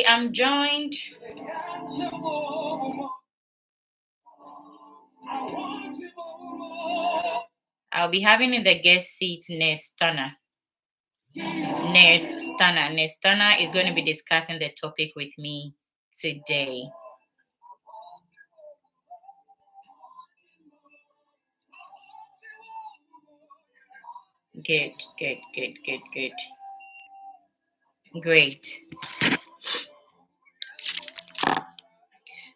today I'm joined. I'll be having in the guest seat Nurse Stunner. Nurse Stunner is going to be discussing the topic with me today. Good. Great.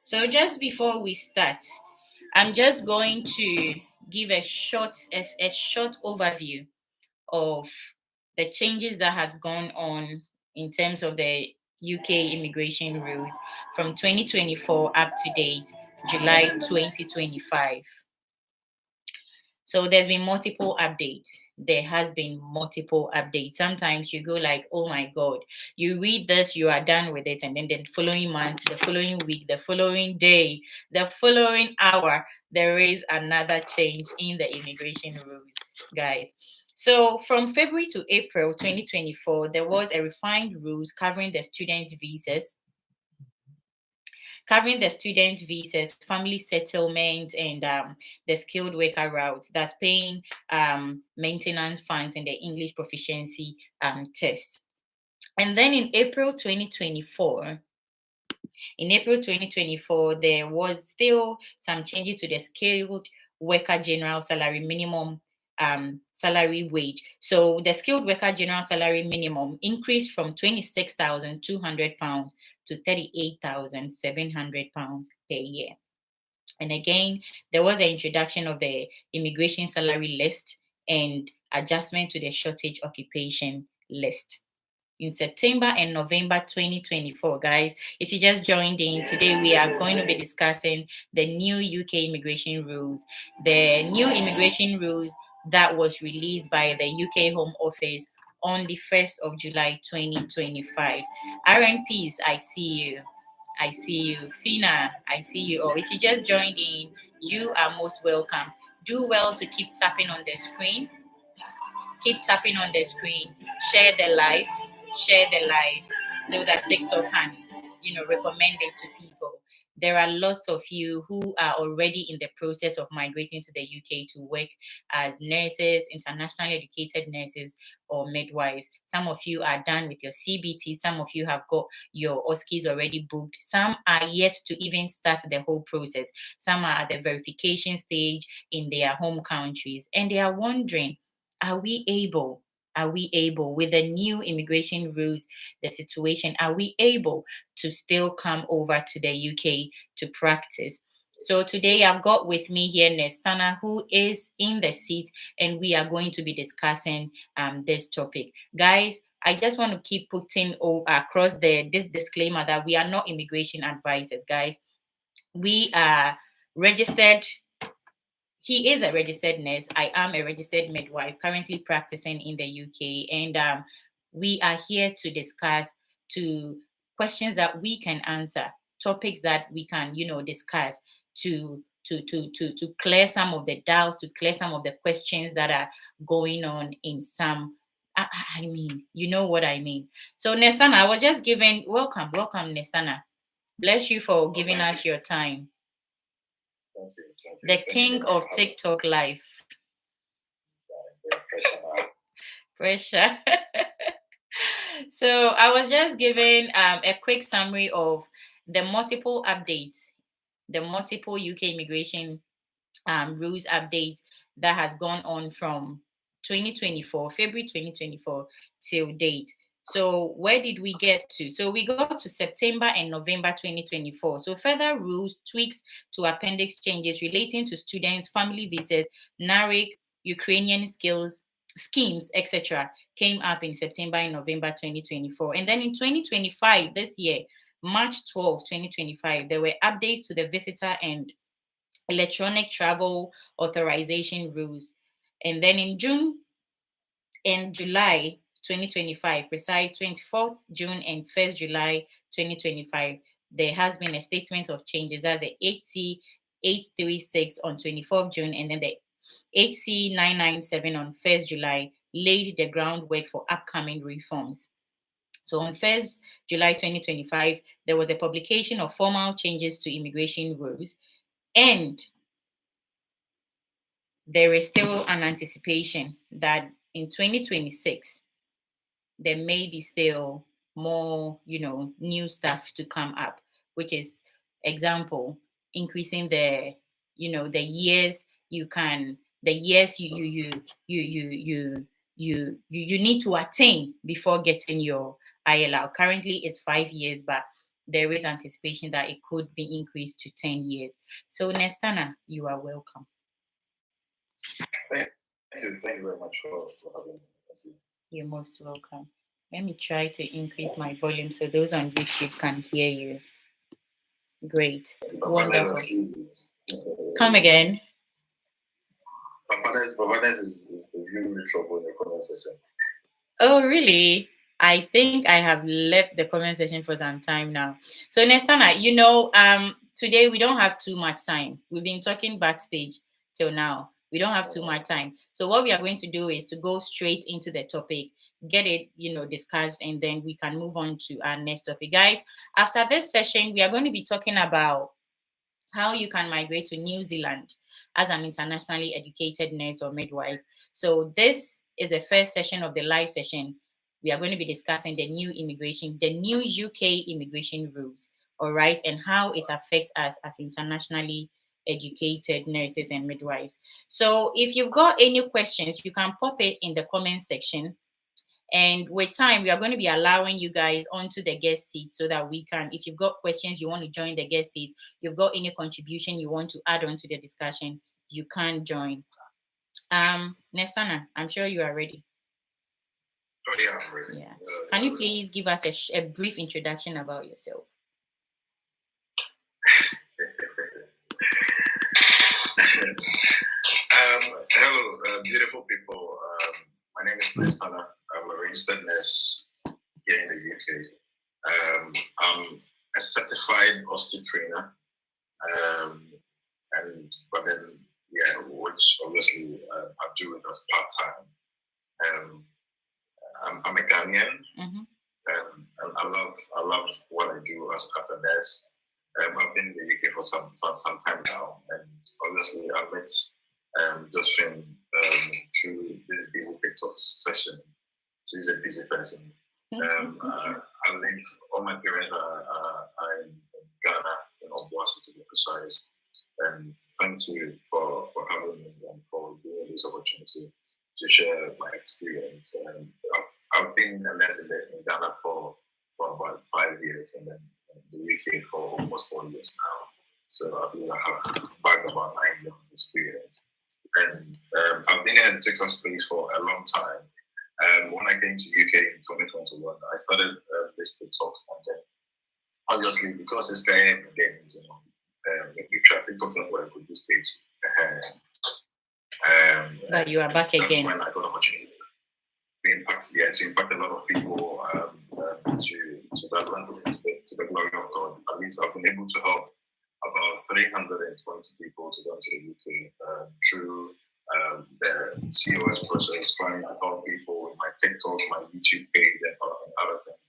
So just before we start, I'm just going to give a short overview of the changes that has gone on in terms of the UK immigration rules from 2024 up to date, July 2025. So there's been multiple updates. There has been multiple updates. Sometimes you go like, oh my God, you read this, you are done with it. And then the following month, the following week, the following day, the following hour, there is another change in the immigration rules, guys. So from February to April 2024, there was a refined rules covering the student visas, family settlement, and the skilled worker route. That's paying maintenance funds and the English proficiency test. And then in April 2024, there was still some changes to the skilled worker general salary minimum salary wage. So the skilled worker general salary minimum increased from £26,200 to £38,700 per year. And again, there was an introduction of the immigration salary list and adjustment to the shortage occupation list. In September and November 2024, guys. If you just joined in, today we are going to be discussing the new UK immigration rules. The new immigration rules that was released by the UK Home Office on the 1st of July 2025. RNPs, I see you. Fina, I see you all. If you just joined in, you are most welcome. Do well to keep tapping on the screen. Share the live so that TikTok can recommend it to people. There are lots of you who are already in the process of migrating to the UK to work as nurses, internationally educated nurses, or midwives. Some of you are done with your CBT. Some of you have got your OSCEs already booked. Some are yet to even start the whole process. Some are at the verification stage in their home countries, and they are wondering, are we able with the new immigration rules, the situation, are we able to still come over to the UK to practice? So today I've got with me here Nurse Stunner, who is in the seat, and we are going to be discussing this topic. Guys, I just want to keep putting across this disclaimer that we are not immigration advisors, guys. We are registered. He is a registered nurse. I am a registered midwife, currently practicing in the UK, and we are here to discuss questions that we can answer, topics that we can, discuss to clear some of the doubts, to clear some of the questions that are going on in some. I mean, you know what I mean. So, Nestana, I was just giving welcome, Nestana. Bless you for giving us your time. Thank you. The king of TikTok life. Pressure. So I was just giving a quick summary of the multiple updates, the multiple UK immigration rules updates that has gone on from February 2024 till date. So where did we get to? So we got to September and November 2024. So further rules, tweaks to appendix changes relating to students, family visas, NARIC, Ukrainian schemes, etc., came up in September and November 2024. And then in 2025, this year, March 12, 2025, there were updates to the visitor and electronic travel authorization rules. And then in June and July 2025, precise 24th June and 1st July 2025, there has been a statement of changes. That's the HC 836 on 24th June, and then the HC 997 on 1st July laid the groundwork for upcoming reforms. So on 1st July 2025, there was a publication of formal changes to immigration rules, and there is still an anticipation that in 2026, there may be still more, new stuff to come up, which is example, increasing the years the years you need to attain before getting your ILR. Currently, it's 5 years, but there is anticipation that it could be increased to 10 years. So, Nestana, you are welcome. Thank you very much for having me. Thank you. You're most welcome. Let me try to increase my volume so those on YouTube can hear you. Great. Wonderful. Come again. Papanes is giving me trouble in the comment section. Oh, really? I think I have left the comment section for some time now. So, Nestana, today we don't have too much time. We've been talking backstage till now. We don't have too much time. So, what we are going to do is to go straight into the topic, get it, discussed, and then we can move on to our next topic. Guys, after this session, we are going to be talking about how you can migrate to New Zealand as an internationally educated nurse or midwife. So this is the first session of the live session. We are going to be discussing the new UK immigration rules, all right, and how it affects us as internationally educated nurses and midwives. So if you've got any questions, you can pop it in the comment section. And with time, we are going to be allowing you guys onto the guest seat so that we can, if you've got questions, you want to join the guest seat, you've got any contribution you want to add on to the discussion, you can join. Nestana, I'm sure you are ready. Oh, yeah, I'm ready. Yeah. Can you please give us a brief introduction about yourself? Hello, beautiful people. My name is Nestana. I'm a registered nurse here in the UK. I'm a certified OSCE trainer, but then which obviously I do it as part time. I'm a Ghanaian, and I love what I do as a nurse. I've been in the UK for some time now, and obviously I met Josephine through this busy TikTok session. She's a busy person. All my parents are in Ghana, in Obuasi to be precise. And thank you for having me and for giving me this opportunity to share my experience. And I've been a nurse in Ghana for about 5 years, and then in the UK for almost 4 years now. So I think I have back about 9 years of experience. And I've been in the TikTok space for a long time. When I came to UK in 2021, I started this TikTok, and then obviously because it's Ghanaian games, we try TikTok not work with this page. But you are back again. That's when I got an opportunity to impact a lot of people to the glory of God. At least I've been able to help about 320 people to go to the UK through the COS process, trying to help people with my TikTok, my YouTube page, and other things.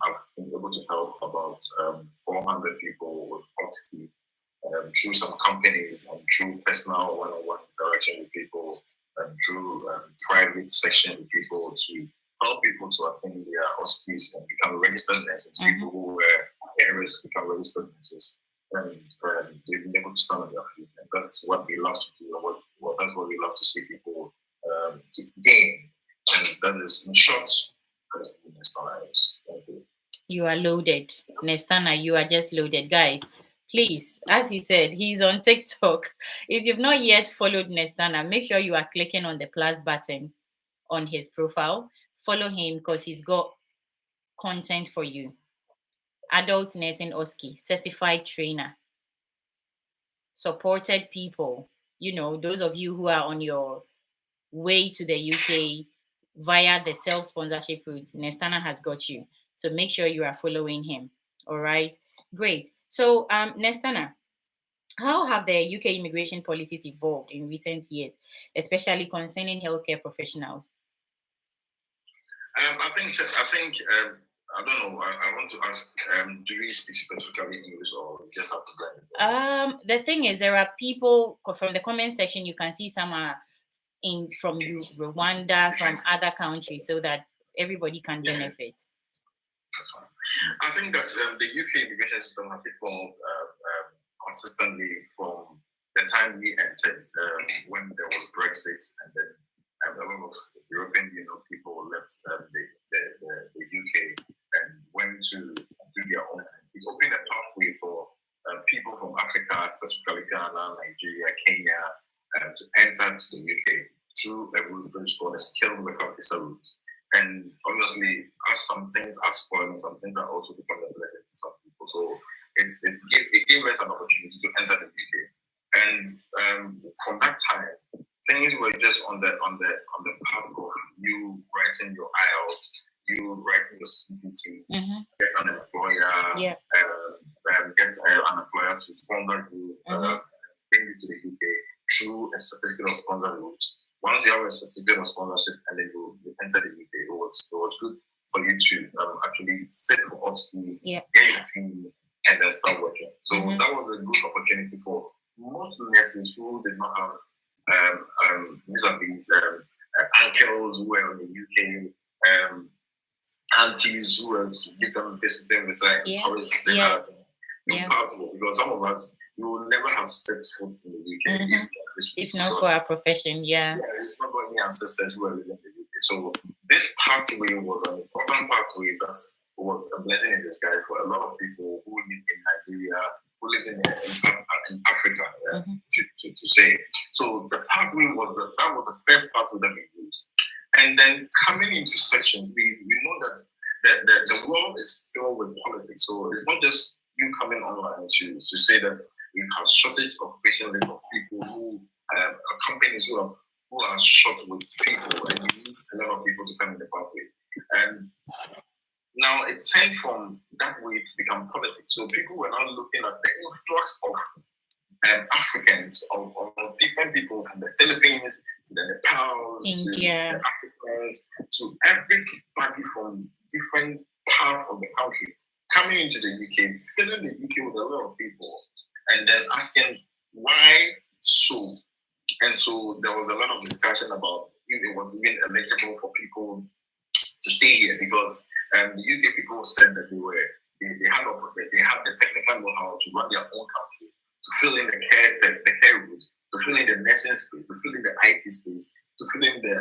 I've been able to help about 400 people with OSCE through some companies and through personal one-on-one interaction with people and through private session with people to help people to attain their OSCEs and become registered nurses. People who were carers become registered nurses, and they've been able to stand on their feet. And that's what we love to do. That's what we love to see people to gain. And that is in short. Thank you. You are loaded. Nestana, you are just loaded. Guys, please, as he said, he's on TikTok. If you've not yet followed Nestana, make sure you are clicking on the plus button on his profile. Follow him because he's got content for you. Adult nursing OSCE, certified trainer, supported people. Those of you who are on your way to the UK via the self-sponsorship route, Nestana has got you. So make sure you are following him. All right. Great. So Nestana, how have the UK immigration policies evolved in recent years, especially concerning healthcare professionals? I think I don't know. I want to ask, do we speak specifically English or just have to blend? The thing is, there are people from the comment section. You can see some are from Rwanda, from other countries, so that everybody can benefit. That's fine. I think that the UK immigration system has evolved consistently from the time we entered, when there was Brexit, and then a lot of European Union people left the UK and went to do their own thing. It opened a pathway for people from Africa, specifically Ghana, Nigeria, Kenya, to enter to the UK through a route which is called a skilled worker visa route. And obviously, as some things are spoiling, some things are also becoming a blessing to some people. So it gave us an opportunity to enter the UK. And from that time, things were just on the path of you writing your IELTS, you writing your CPT, get an employer, get an employer to sponsor you, bring you to the UK through a certificate of sponsor route. Once you have a certificate of sponsorship and then you enter the UK, it was good for you to actually sit for us to get your opinion and then start working. So that was a good opportunity for most nurses who did not have vis-a-vis uncles who were in the UK, aunties who were to give them visiting visa and tourist visa. It's impossible because some of us, we will never have stepped foot in the UK if not for our profession. It's not got any ancestors who are living in the UK. So this pathway was an important pathway that was a blessing in disguise for a lot of people who live in Nigeria, who lived in Africa, to say. So the pathway was that was the first pathway that we used. And then coming into sections, we know that the world is filled with politics. So it's not just you coming online to say that we have shortage of patient list of people who companies who are short with people, and you need a lot of people to come in the pathway. And now it turned from that way to become politics. So people were now looking at the influx of Africans, of different people from the Philippines to the Nepal, to the Africans, to everybody from different parts of the country coming into the UK, filling the UK with a lot of people, and then asking why so. And so there was a lot of discussion about if it was even eligible for people to stay here, because the UK people said that they had the technical know-how to run their own country, to fill in the care routes, to fill in the nursing space, to fill in the IT space, to fill in the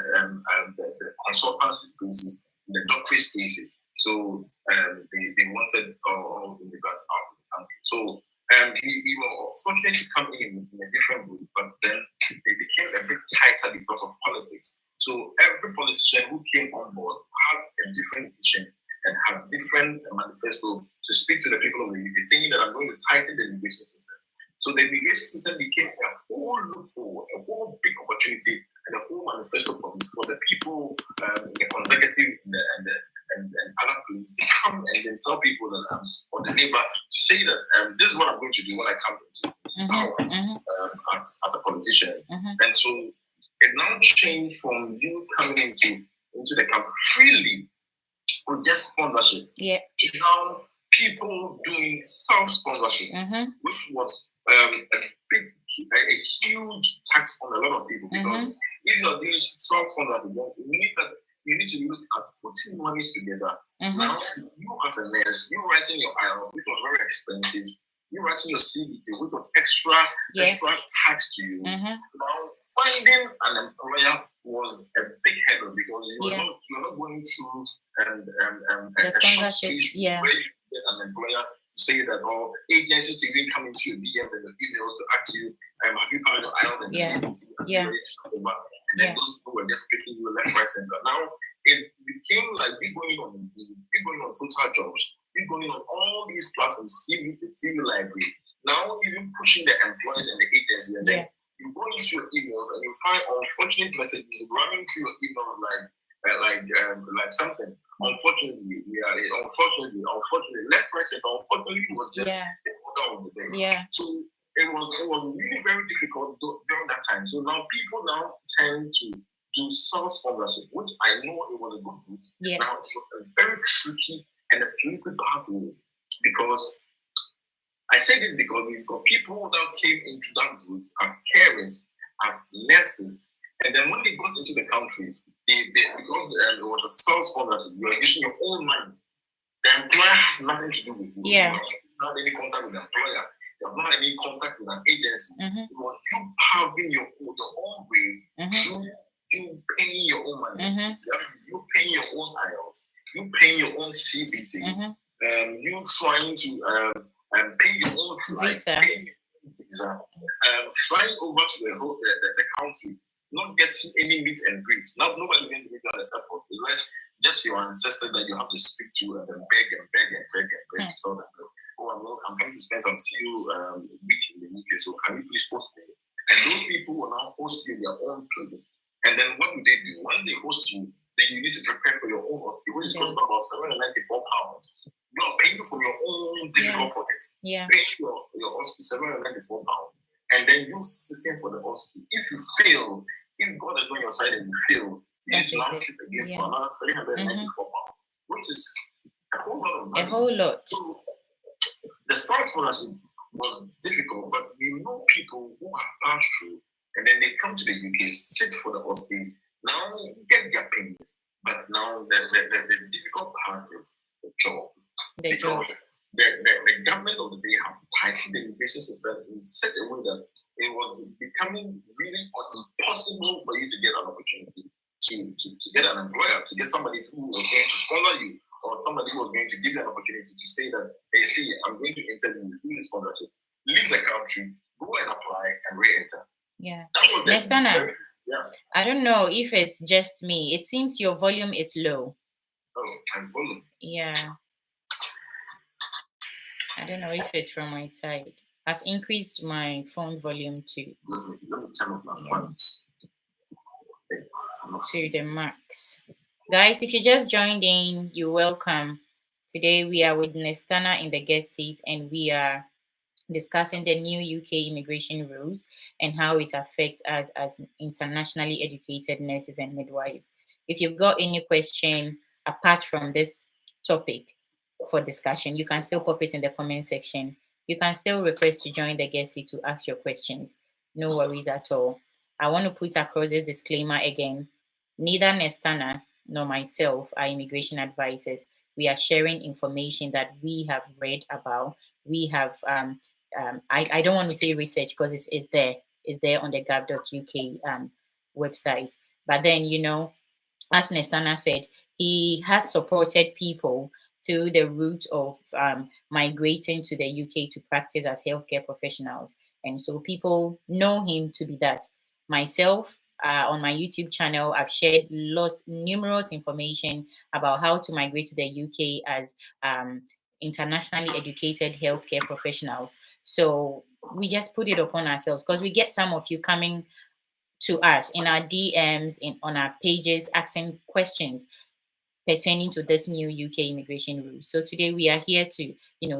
consultancy spaces, the doctorate spaces. So they wanted all immigrants out of the country. So we were fortunate to come in a different route, but then it became a bit tighter because of politics. So every politician who came on board had a different vision and had different manifesto to speak to the people of the UK, saying that I'm going to tighten the immigration system. So the immigration system became a whole loophole, a whole big opportunity, and a whole manifesto for the people in the consecutive and other places to come and then tell people that or the neighbor to say that this is what I'm going to do when I come into power as a politician. And so it now changed from you coming into the camp freely with just sponsorship to now people doing self-sponsorship, which was a huge tax on a lot of people, because if you're doing self-sponsorship, you need to look at putting monies together. Now, you as a nurse, you writing your IELTS, which was very expensive, you writing your CBT, which was extra tax to you. Now, finding an employer was a big hurdle, because you're not going through a short stage where you get an employer to say that, or agencies to even come into your DMs and your emails to ask you, have you found your IELTS and your CBT? And then those people were just picking you left, right, center. Now it became like we going on Total Jobs, we going on all these platforms, CV Library. Now even pushing the employers and the agency, and then you go into your emails and you find unfortunate messages running through your emails like something. Unfortunately, left, right, center. Unfortunately, it was just the order of the day. So it was really very difficult during that time. So now people tend to do self-sponsorship, which I know it was a good route. Yeah. Now, it was a very tricky and a slippery pathway, because I say this because we've got people that came into that route as carers, as nurses, and then when they got into the country, because it was a self-sponsorship, you are using your own money. The employer has nothing to do with you. Yeah. You have not any contact with the employer. You have not any contact with an agency. Mm-hmm. It was you having your own way, Mm-hmm. you paying your own money. Mm-hmm. You paying your own IELTS. You paying your own CBT. Mm-hmm. You trying to pay your own flight. Visa. Flying over to the country, not getting any meet and greet. Nobody going to meet you at the airport. Unless just your ancestor that you have to speak to and then beg to tell them, I'm going to spend some few weeks in the UK, so can you please host me? And those people will now host you in their own place. And then what do? When they host you, then you need to prepare for your own hospital, which costs about £794. You are paying for your own difficult pocket. Yeah. Paying your hospital £794. And then you sitting for the hospital. If you fail, if God is on your side and you fail, you need to now sit again for another £394, which is a whole lot of money. A whole lot. So the self-sponsorship was difficult, but we know people who have passed through, and then they come to the UK, sit for the hospital, now get their payments. But now the difficult part is the job. The government of the day have tightened the immigration system in such a way that it was becoming really impossible for you to get an opportunity to get an employer, to get somebody who was going to sponsor you, or somebody who was going to give you an opportunity to say that, hey, see, I'm going to interview you, do this sponsorship, leave the country, go and apply and re-enter. Yeah. Nestana, I don't know if it's just me. It seems your volume is low. Oh, I'm volume. Yeah. I don't know if it's from my side. I've increased my phone volume to Let me turn off my phone. To the max. Guys, if you just joined in, you're welcome. Today we are with Nestana in the guest seat, and we are discussing the new UK immigration rules and how it affects us as internationally educated nurses and midwives. If you've got any question apart from this topic for discussion, you can still pop it in the comment section. You can still request to join the guest seat to ask your questions. No worries at all. I want to put across this disclaimer again. Neither Nestana nor myself are immigration advisors. We are sharing information that we have read about. We have I don't want to say research because it's there on the gov.uk website. But then, as Nestana said, he has supported people through the route of migrating to the UK to practice as healthcare professionals. And so people know him to be that. Myself, on my YouTube channel, I've shared numerous information about how to migrate to the UK as internationally educated healthcare professionals. So we just put it upon ourselves because we get some of you coming to us in our DMs, on our pages, asking questions pertaining to this new UK immigration rules. So today we are here to,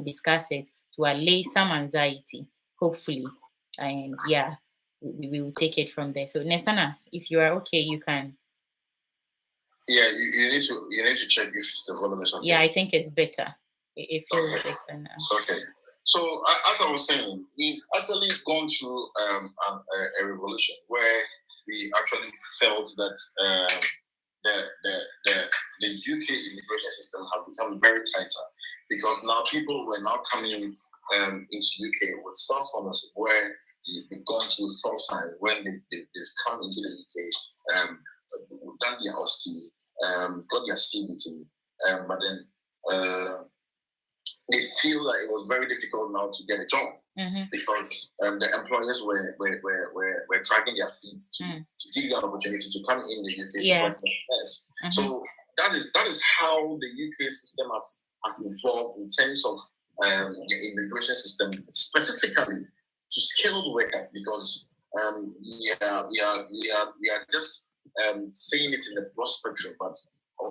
discuss it, to allay some anxiety, hopefully. And yeah, we will take it from there. So Nestana, if you are okay, you can. Yeah, you need to check if the volume is okay. Yeah, I think it's better. It feels better now. Okay. So as I was saying, we've actually gone through a revolution where we actually felt that the UK immigration system have become very tighter, because now people were now coming into UK with self-sponsorship, where they've gone through tough time when they've come into the UK, done their OSCE, got their CBT, but then they feel that it was very difficult now to get a job, because the employers were dragging their feet to give you an opportunity to come in the UK to work. So that is how the UK system has evolved in terms of the immigration system, specifically to skilled workers, because we are just saying it in the broad spectrum, but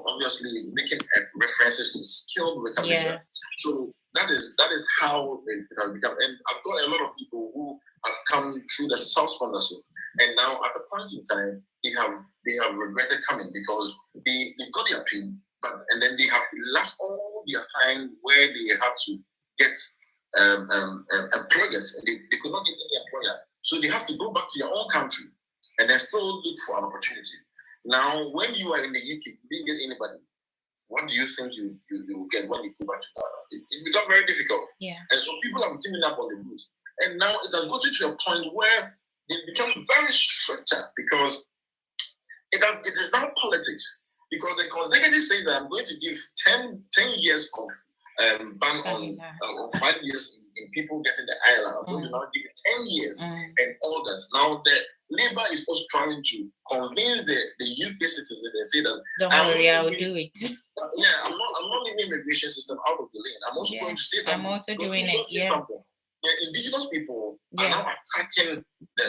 obviously making references to skilled worker visa. So that is how it has become. And I've got a lot of people who have come through the self-sponsorship, and now at a point in time, they have regretted coming because they've got their pay, and then they have left all their time where they had to get employers, and they could not get any employer, so they have to go back to their own country and then still look for an opportunity. Now, when you are in the UK, you didn't get anybody. What do you think you will get when you go back to Ghana? It becomes very difficult. Yeah. And so people have given up on the route. And now it has gotten to a point where they become very stricter because it is now politics. Because the consecutive says that I'm going to give 10 years of ban on or 5 years in people getting the ILR. I'm going to now give it 10 years and all that. Now the Labour is also trying to convince the UK citizens and say that don't worry, I'll do it. Yeah, I'm not leaving the immigration system out of the lane. I'm also going to say something. I'm also doing it. Yeah. Something. Yeah, indigenous people are now attacking the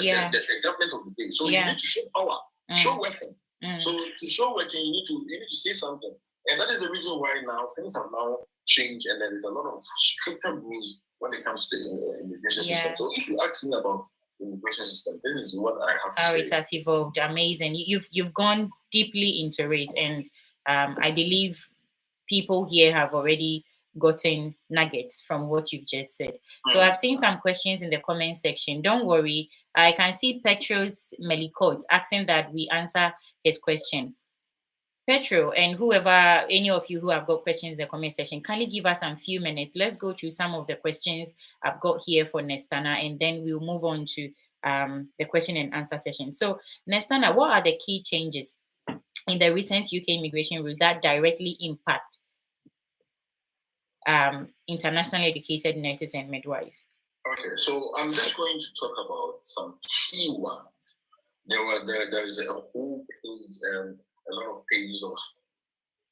government of the day. So you need to show power, show weapon. So to show weapon, you need to say something. And that is the reason why now things have now changed, and there is a lot of stricter rules when it comes to the immigration system. So if you ask me about the immigration system, this is what I have to say. How it has evolved. Amazing. You've gone deeply into it, and I believe people here have already gotten nuggets from what you've just said. So I've seen some questions in the comment section. Don't worry. I can see Petros Melikot asking that we answer his question. Petro, and whoever, any of you who have got questions in the comment section, kindly give us a few minutes. Let's go through some of the questions I've got here for Nestana, and then we'll move on to the question and answer session. So, Nestana, what are the key changes in the recent UK immigration rules that directly impact internationally educated nurses and midwives? Okay, so I'm just going to talk about some key ones. There is a whole page, a lot of pages of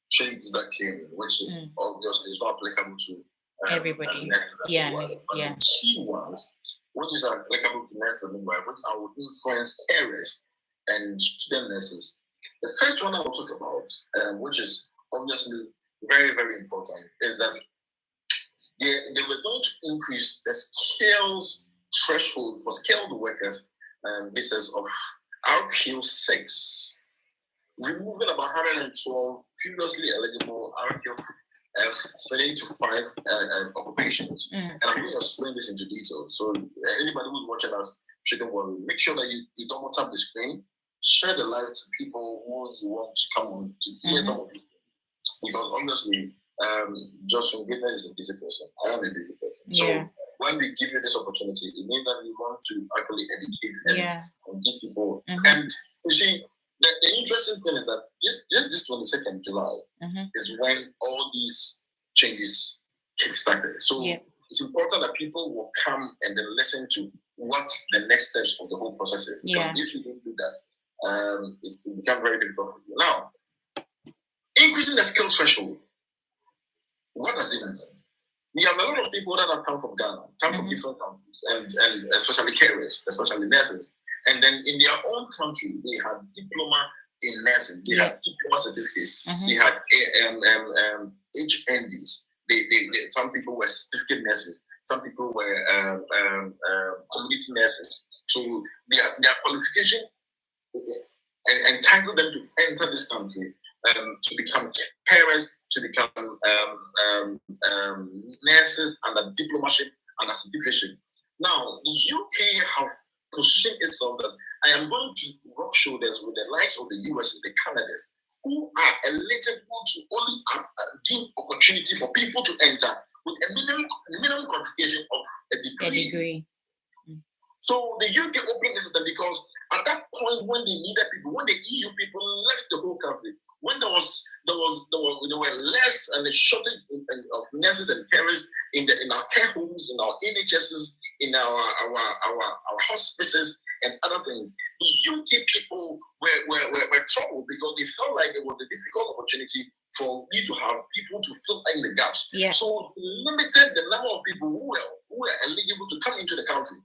changes that came in, which obviously is not applicable to everybody. The key ones, which is applicable to nurses and midwives, which I would influence carers and student nurses. The first one I will talk about, which is obviously very, very important, is that they were going to increase the skills threshold for skilled workers visas of RQF 6, removing about 112 previously eligible RQF 3 to 5 occupations. And I'm going to explain this into detail. So anybody who's watching us shouldn't worry. Make sure that you double tap the screen, share the live to people who you want to come on to hear some of these things. Because obviously, just from goodness is a busy person. I am a busy person. So when we give you this opportunity, it means that we want to actually educate and give people. And you see, the interesting thing is that this 22nd July is when all these changes get started. So it's important that people will come and then listen to what the next steps of the whole process is. Because if you don't do that, it becomes very difficult for you. Now, increasing the skill threshold. What does it mean? We have a lot of people that have come from Ghana, come from different countries, and especially carers, especially nurses. And then in their own country, they had diploma in nursing, they had diploma certificates, they had HNDs. Some people were certificate nurses, some people were community nurses. So their qualification entitled them to enter this country, to become parents, to become nurses under diplomatship and a certification. Now, the UK have positioned itself that I am going to rub shoulders with the likes of the US and the Canadas, who are eligible to only give opportunity for people to enter with a minimum qualification of a degree. So the UK opened the system because at that point when they needed people, when the EU people left the whole country, when there were less and a shortage of nurses and carers in our care homes, in our NHSs, in our hospices and other things, the UK people were troubled because they felt like it was a difficult opportunity for you to have people to fill in the gaps. So limited the number of people who were eligible to come into the country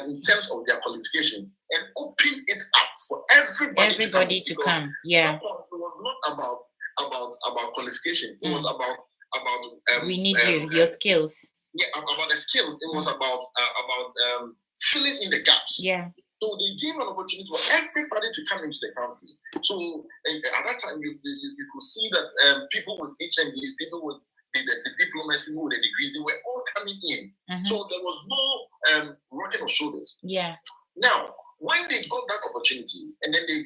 in terms of their qualification, and open it up for everybody to come. It was not about qualification. It was about we need your skills. About the skills. It was about filling in the gaps. So they gave an opportunity for everybody to come into the country. So at that time, you could see that people with HNDs, people with the diplomas, people with a degree, they were all coming in. So there was no rocking of shoulders. Yeah. Now, when they got that opportunity, and then they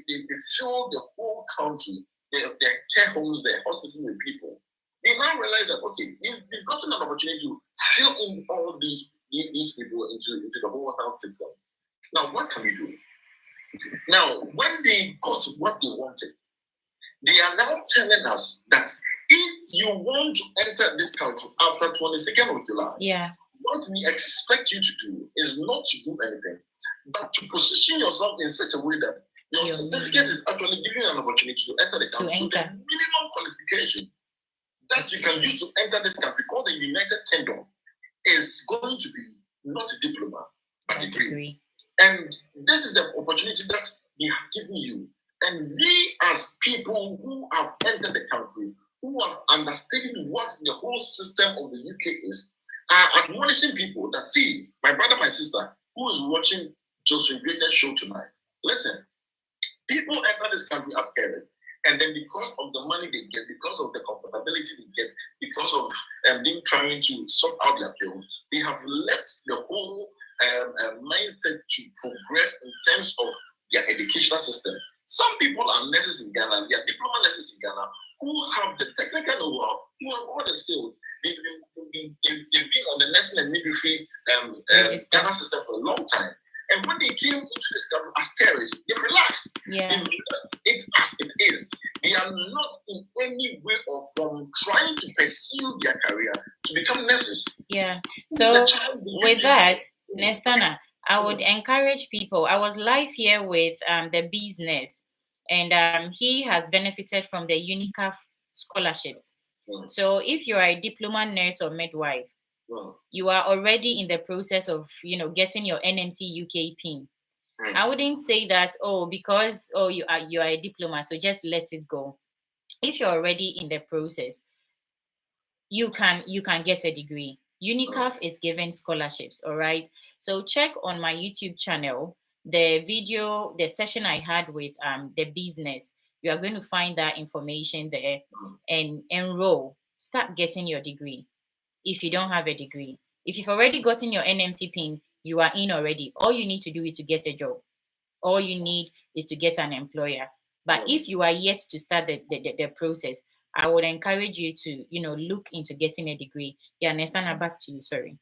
filled the whole country, their care homes, their hospitals with people, they now realize that, okay, they've gotten an opportunity to fill in all these people into the whole health system. Now, what can we do? Now, when they got what they wanted, they are now telling us that if you want to enter this country after 22nd of July, what we expect you to do is not to do anything, but to position yourself in such a way that your certificate is actually giving you an opportunity to enter the country. So the minimum qualification that you can use to enter this country, called the United Kingdom, is going to be not a diploma, but a degree. And this is the opportunity that they have given you. And we, as people who have entered the country, who have understood what the whole system of the UK is, are admonishing people that, see, my brother, my sister, who is watching Josephine Greatest show tonight, listen, people enter this country as carers. And then because of the money they get, because of the comfortability they get, because of them trying to sort out their bills, they have left the whole mindset to progress in terms of their educational system. Some people are nurses in Ghana, they are diploma nurses in Ghana, who have the technical know-how, who have all the skills. They've been on the nursing and midwifery Ghana system for a long time. And when they came into this country as carers, they relaxed. They looked at it as it is. They are not in any way or form trying to pursue their career to become nurses. So with that, Nestana, I would encourage people. I was live here with the business, and he has benefited from the UNICAF scholarships. So if you are a diploma nurse or midwife, you are already in the process of, getting your NMC UK PIN. I wouldn't say that, because you are a diploma, so just let it go. If you're already in the process, you can get a degree. UNICAF is giving scholarships, all right? So check on my YouTube channel, the session I had with the business. You are going to find that information there and enroll. Start getting your degree if you don't have a degree. If you've already gotten your NMC PIN, you are in already. All you need to do is to get a job. All you need is to get an employer. But if you are yet to start the process, I would encourage you to, look into getting a degree. Nestana, back to you. Sorry.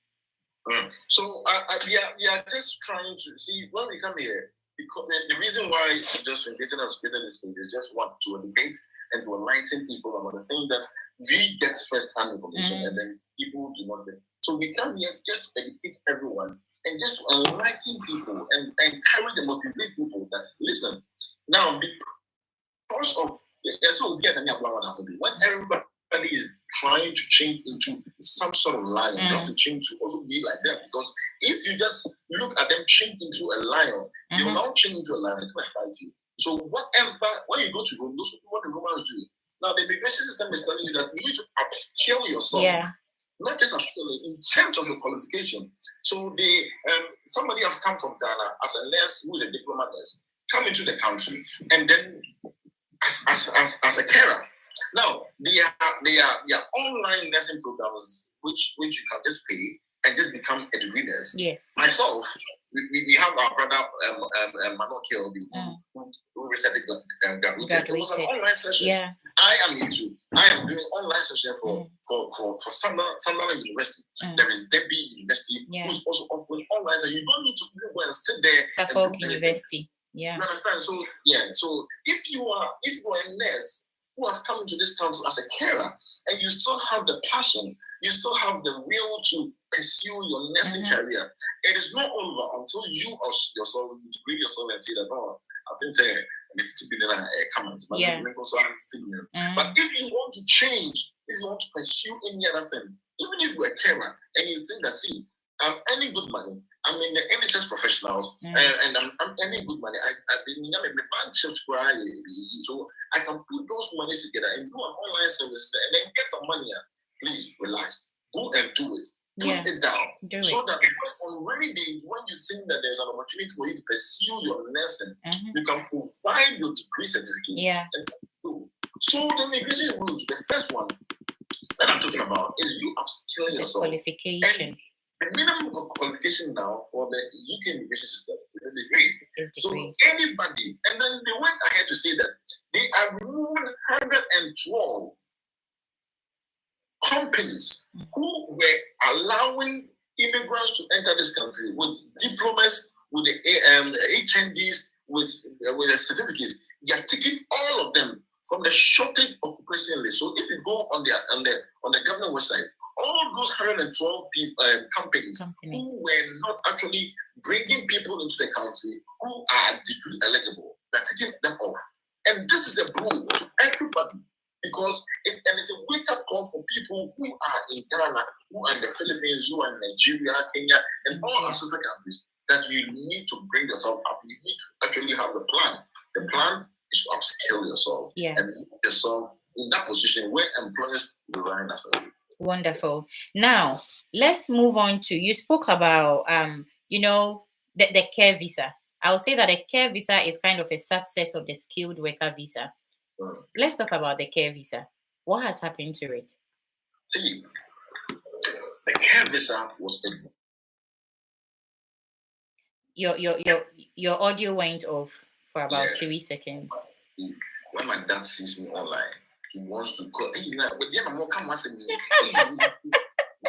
So we are just trying to see when we come here. Because the reason why just getting us getting this page is just want to educate and to enlighten people about the thing that we get first-hand information and then people do not get. So we come here just to educate everyone and just to enlighten people and encourage and motivate people that listen. Now, because of when everybody is trying to change into some sort of lion, you have to change to also be like them. Because if you just look at them change into a lion, they will now change into a lion to fight you. So when you go to Rome, those are what the Romans do. Now the immigration system is telling you that you need to upskill yourself. Not just upskilling in terms of your qualification. So somebody have come from Ghana as a nurse who is a diploma nurse, come into the country, and then as a carer. Now they are online nursing programs which you can just pay and just become a degree nurse. Myself, we have our brother Manuel Kelby who recently graduated. It was an online session. I am doing online session for Sunderland University. There is Debbie University who's also offering online, so you don't need to go and sit there. Suffolk University. You understand? So if you are a nurse who has come into this country as a carer and you still have the passion, you still have the will to pursue your nursing career, it is not over until you yourself degrade yourself and say that, I think it's to be comment. But if you want to change, if you want to pursue any other thing, even if you're a carer and you think that, see, I'm earning good money, I'm in the NHS professionals, and I'm earning good money. I've been in a bank shift where so I can put those money together and do an online service and then get some money. Please relax. Go and do it. Put it down. So that on rainy days, when you think that there's an opportunity for you to pursue your nursing, you can provide your degree certificate. So the immigration rules, the first one that I'm talking about is you upskill yourself. Qualification. And the minimum qualification now for the UK immigration system is a degree. So anybody, and then they went ahead to say that they are removing 112 companies who were allowing immigrants to enter this country with diplomas, with the HNDs, with the certificates. They are taking all of them from the shortage occupation list. So if you go on the government website, all those 112 companies who were not actually bringing people into the country who are degree eligible, they're taking them off. And this is a blow to everybody, because it's a wake-up call for people who are in Ghana, who are in the Philippines, who are in Nigeria, Kenya, and all our sister countries, that you need to bring yourself up. You need to actually have a plan. The plan is to upskill yourself and put yourself in that position where employers will run after you. Wonderful. Now, let's move on to, you spoke about, the care visa. I would say that a care visa is kind of a subset of the skilled worker visa. Let's talk about the care visa. What has happened to it? See, the care visa was a... Your audio went off for about 3 seconds. When my dad sees me online, he wants to call. Hey, my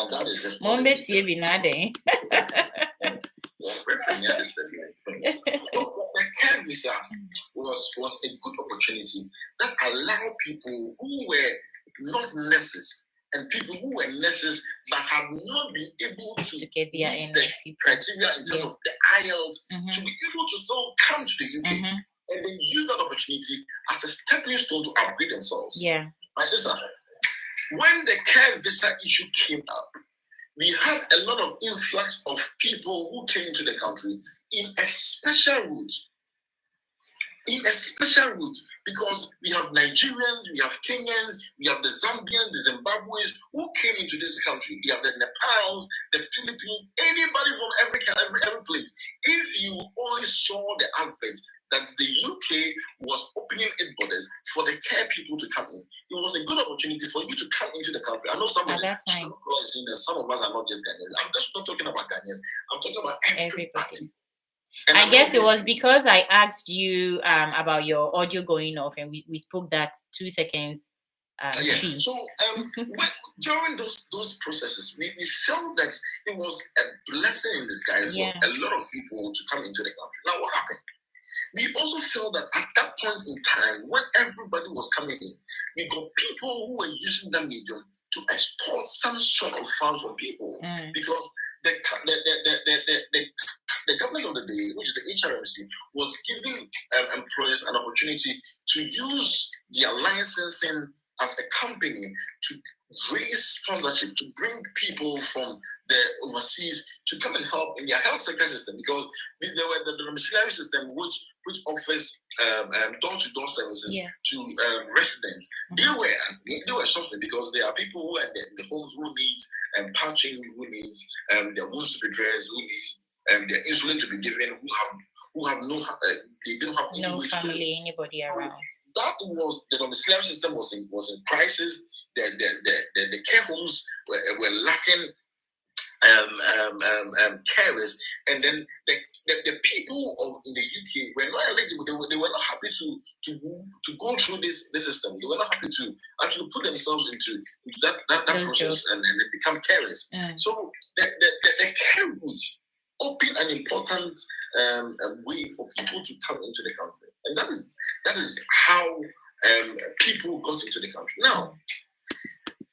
dad is just... Mom, TV nade. The care visa was a good opportunity that allowed people who were not nurses and people who were nurses but had not been able to get their the criteria in terms of the IELTS to be able to still come to the UK and then use that opportunity as a stepping stone to upgrade themselves. My sister, when the care visa issue came up, we had a lot of influx of people who came into the country in a special route. Because we have Nigerians, we have Kenyans, we have the Zambians, the Zimbabweans who came into this country. We have the Nepals, the Philippines, anybody from every place. If you only saw the advert that the UK was opening its borders for the care people to come in, it was a good opportunity for you to come into the country. I know some of us are not just Ghanaians. I'm just not talking about Ghanaians. I'm talking about everybody. I guess it was because I asked you about your audio going off, and we spoke that 2 seconds. So during those processes, we felt that it was a blessing in disguise for a lot of people to come into the country. Now, what happened? We also felt that at that point in time, when everybody was coming in, we got people who were using that medium to extort some sort of funds from people, because the government of the day, which is the HRMC, was giving employers an opportunity to use their licensing as a company to raise sponsorship, to bring people from the overseas to come and help in their health sector system, because there were the domiciliary system which offers door-to-door services to residents. They were suffering because there are people who are in the homes who need patching, who needs their wounds to be dressed, who needs their insulin to be given, who have no they don't have no family, anybody around. That was the domiciliary system was in crisis. The care homes were lacking carers, and then the people in the UK were not eligible. They were not happy to go through this system. They were not happy to actually put themselves into that process and become carers. So the care route opened an important way for people to come into the country, and that is how people got into the country. Now,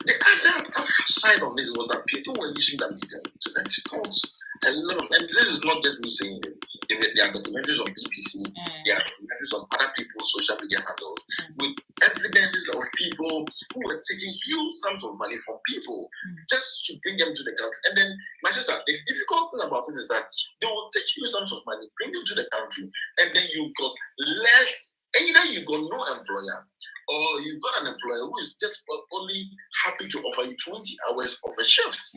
the other side of it was that people were using that media to extort a lot of, and this is not just me saying it. There are documentaries on BBC, there are documentaries on other people's social media handles with evidences of people who were taking huge sums of money from people just to bring them to the country. And then, my sister, the difficult thing about it is that they will take huge sums of money, bring you to the country, and then you got less. Either you got no employer, or you got an employer who is just only happy to offer you 20 hours of a shift.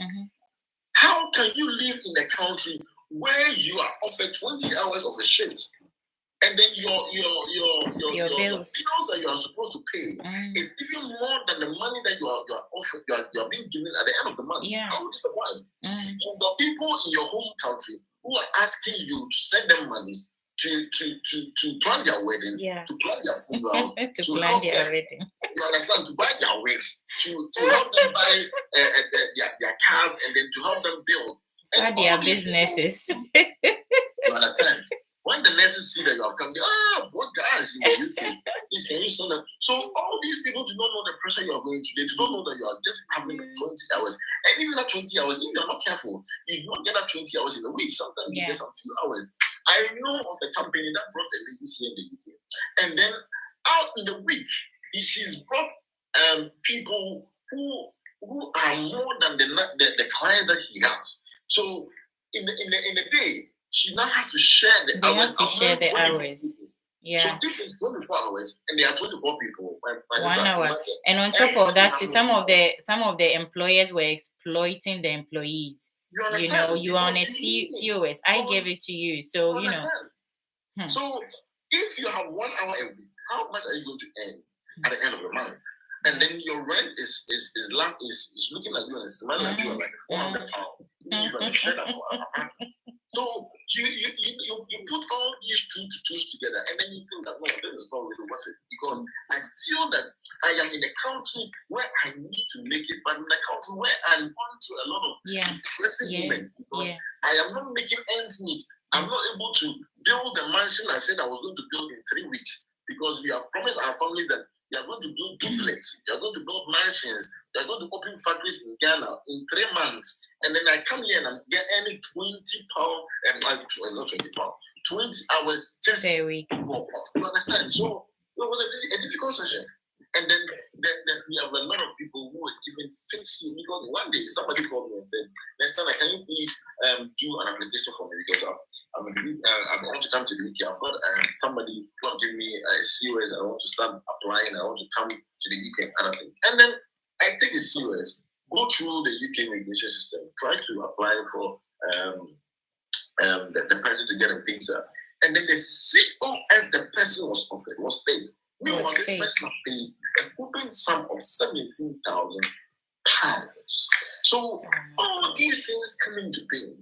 can you live in a country where you are offered 20 hours of a shift, and then your bills that you are supposed to pay is even more than the money that you are offered, you are being given at the end of the month? Yeah. How will you survive? You've got people in your home country who are asking you to send them money to plan their wedding, to plan their funeral, to plan their wedding. You understand? To buy their wigs, to help them buy their cars, and then to help them build. And their businesses. You understand? When the nurses see that you have come, what guys in the UK? Please, can you send them? So all these people do not know the pressure you are going through. They do not know that you are just having 20 hours. And even that 20 hours, if you are not careful, you do not get that 20 hours in a week. Sometimes you get some few hours. I know of a company that brought a lady here in the UK. And then out in the week, she's brought people who are more than the clients that she has. So in the day, she now has to share the hours. Have to share the hours. Yeah. So if it's 24 hours and there are 24 people, 1 hour. And on top of that, too, some of the employers were exploiting the employees. You know, you are on a COS. I gave it to you, so you know. So if you have 1 hour a week, how much are you going to earn at the end of the month? And then your rent is looking at you and smelling at you like £400. So you put all these two together, and then you think that no, this is not really worth it, because I feel that I am in a country where I need to make it, but in a country where I'm going through a lot of depressing moments, because I am not making ends meet. I'm not able to build the mansion I said I was going to build in 3 weeks, because we have promised our family that we are going to build duplets, we are going to build mansions, we are going to open factories in Ghana in 3 months. And then I come here and I'm getting £20, not £20, 20 hours just a week. You understand? So it was a difficult session. And then we have a lot of people who were even fixing, because one day somebody called me and said, next time, can you please do an application for me, because I want to come to the UK. I've got somebody who will give me a series. I want to start applying. I want to come to the UK and other things. And then I take it serious. Go through the UK immigration system. Try to apply for the person to get a visa. And then the COS the person was offered was fake. Meanwhile, this person paid a whopping sum of £17,000. So all these things come into being.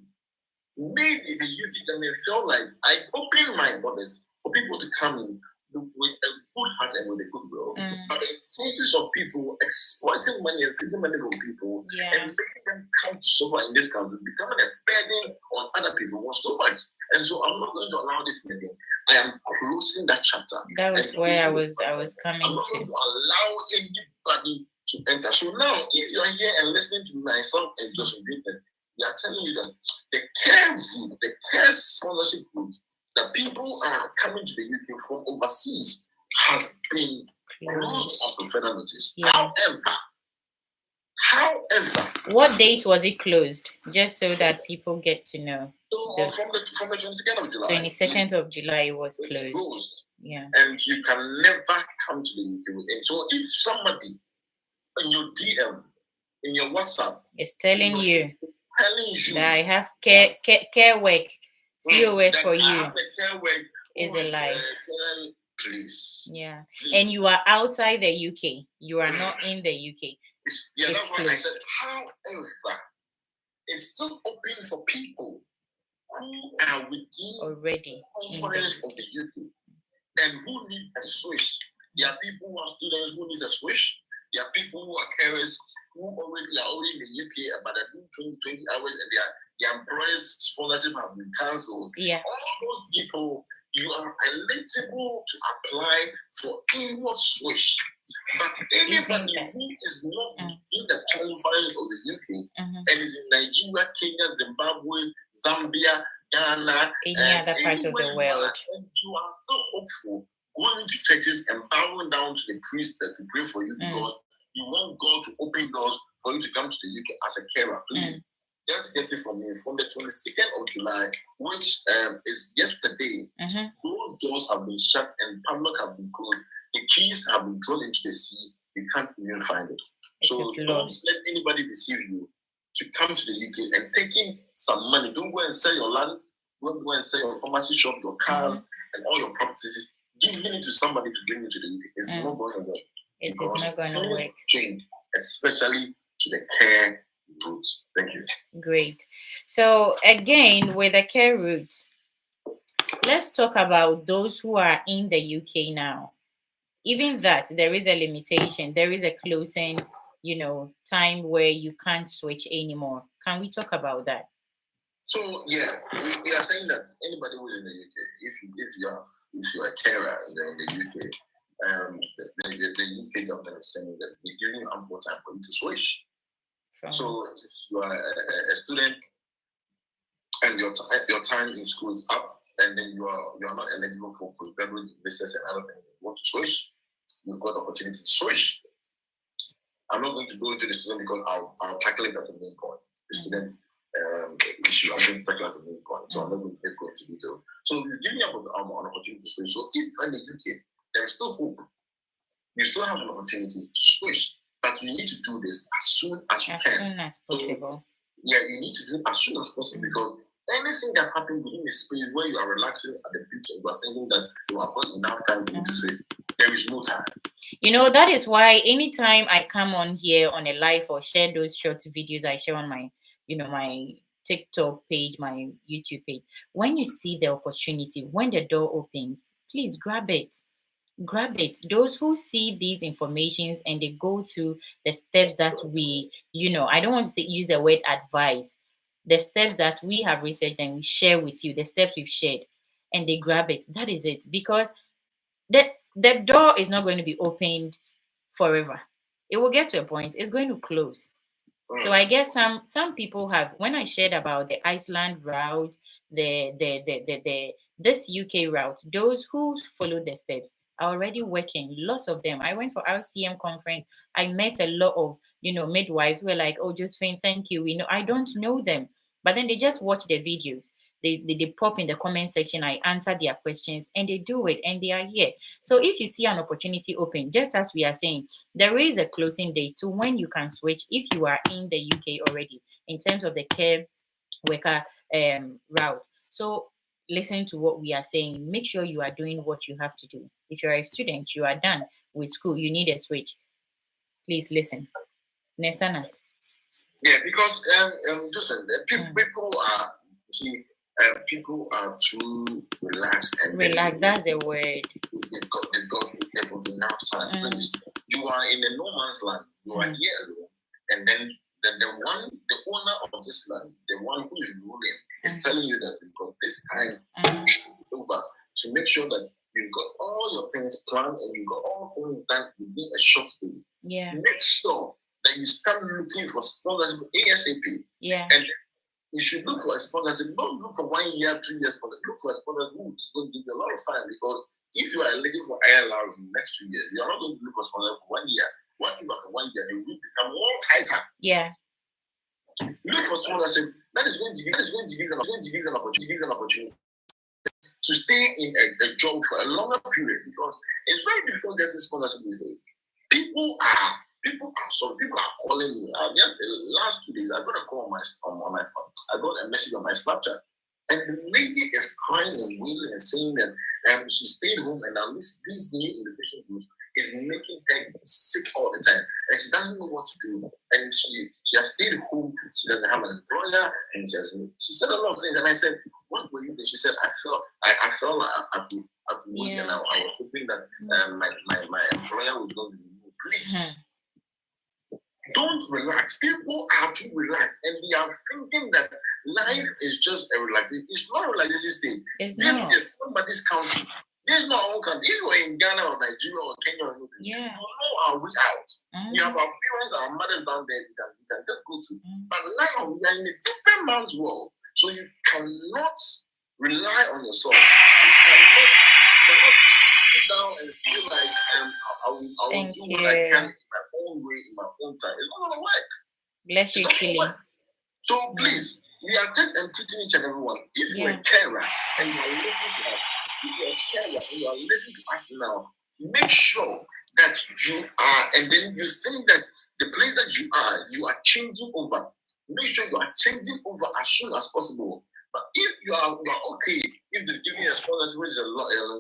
Maybe the UK government felt like I opened my borders for people to come in with a good heart and with a good will. But the intentions of people exploiting money and taking money from people and making them come to suffer in this country, becoming a burden on other people was so much. And so I'm not going to allow this meeting. I am closing that chapter. That was where I was coming I'm not to. going to allow anybody to enter. So now, if you are here and listening to myself and Joseph Greenland, we are telling you that the care route, the care sponsorship route, that people are coming to the UK from overseas has been closed up to further notice. However, what date was it closed? Just so that people get to know. So from the 22nd of July. 22nd of July it was closed. Yeah. And you can never come to the UK with it. So if somebody in your DM, in your WhatsApp, is telling you that I have care work, COS for you, is a lie. Please. Yeah. Please. And you are outside the UK. You are not in the UK. That's why I said, however, it's still open for people who are within already conference of the UK and who need a switch. There are people who are students who need a switch. There are people who are carers who are already in the UK, but are doing 20 hours, and their employers' sponsorship have been cancelled. Yeah. All those people, you are eligible to apply for inward switch. But anybody who is not within the confines of the UK and is in Nigeria, Kenya, Zimbabwe, Zambia, Ghana, any other part of the world, and you are still hopeful, going to churches and bowing down to the priest to pray for you, because you want God to open doors for you to come to the UK as a carer. Please, just get it from me. From the 22nd of July, which is yesterday, those doors have been shut and public have been closed. The keys have been thrown into the sea. You can't even find it. So don't let anybody deceive you to come to the UK and taking some money. Don't go and sell your land. Don't go and sell your pharmacy shop, your cars, and all your properties. Giving it to somebody to bring you to the UK. It's not going to work. It is not going to work. Change, especially to the care route. Thank you. Great. So again, with the care route, let's talk about those who are in the UK now. Even that, there is a limitation. There is a closing, time where you can't switch anymore. Can we talk about that? So yeah, we are saying that anybody who is in the UK, if you're a carer in the UK, the UK government is saying that we're giving you ample time for you to switch. So if you are a student and your time in school is up, and then you are not eligible for postgraduate visas and other things, you want to switch, you've got the opportunity to switch. I'm not going to go into the student because I'll tackle it as a main point. The student issue, I'm going to tackle it as a main point. So I'm not going to go into detail. So you're giving up an opportunity to switch. So if in the UK, there is still hope. You still have an opportunity to switch. But you need to do this as soon as you can. As soon as possible. So, yeah, you need to do it as soon as possible because anything that happens within the space where you are relaxing at the beach and you are thinking that you have got enough time to switch, there is no time. That is why anytime I come on here on a live or share those short videos I share on my, my TikTok page, my YouTube page, when you see the opportunity, when the door opens, please grab it. Grab it. Those who see these informations and they go through the steps that we, I don't want to use the word advice, the steps that we have researched and we share with you, the steps we've shared, and they grab it. That is it. Because the door is not going to be opened forever. It will get to a point, it's going to close. So I guess some people have, when I shared about the Iceland route, this UK route, those who follow the steps are already working. Lots of them. I went for RCM conference. I met a lot of midwives who were like, "Oh, Josephine, thank you." I don't know them, but then they just watch the videos. They pop in the comment section. I answer their questions, and they do it, and they are here. So if you see an opportunity open, just as we are saying, there is a closing date to when you can switch if you are in the UK already in terms of the care worker route. So listen to what we are saying. Make sure you are doing what you have to do. If you're a student, you are done with school, you need a switch. Please listen. Nestana. Yeah, because people are people are too relaxed and relaxed. That's the word. They've got enough time. You are in a no man's land. You are here alone, and then the owner of this land, the one who is ruling, is telling you that you've got this time over to make sure that you've got all your things planned and you've got all things done within a short period. Yeah. Make sure that you start looking for sponsorship ASAP. Yeah. And you should look for a sponsorship. Don't look for 1 year, 2 years sponsorship. Look for a sponsorship who is going to give you a lot of time, because if you are eligible for ILR in the next 2 years, you are not going to look for sponsorship for 1 year. What if after 1 year they will become more tighter? Yeah. Look for sponsorship that is going to give them an opportunity to stay in a job for a longer period, because it's very difficult getting sponsorship these days. People are calling me. Just the last 2 days, I got a call on my I got a message on my Snapchat, and the lady is crying and wailing and saying that she stayed home, and now this new invitation group is making her sick all the time, and she doesn't know what to do. And she has stayed home. She doesn't have an employer, and she said a lot of things. And I said, "What were you doing?" She said, "I felt like I could work, and I was hoping that my employer was going to be moved." Please. Don't relax. People are too relaxed, and they are thinking that life is just a relaxation. It's not a relaxation state. This is somebody's country. This is not our own country. If you're in Ghana or Nigeria or Kenya or anything, you know our way out. We have our parents, our mothers down there. We can just go to. But now we are in a different man's world, so you cannot rely on yourself. You cannot sit down and feel like I will do what I can in my own way, in my own time. It's not going to work. Bless you, Chili. So please, we are just entreating each and everyone. If you're a carer and you are listening to us, if you're a carer and you are listening to us now, make sure that you are, and then you think that the place that you are changing over. make sure you are changing over as soon as possible. But if you are okay, if they're giving you a sponsorship, which is a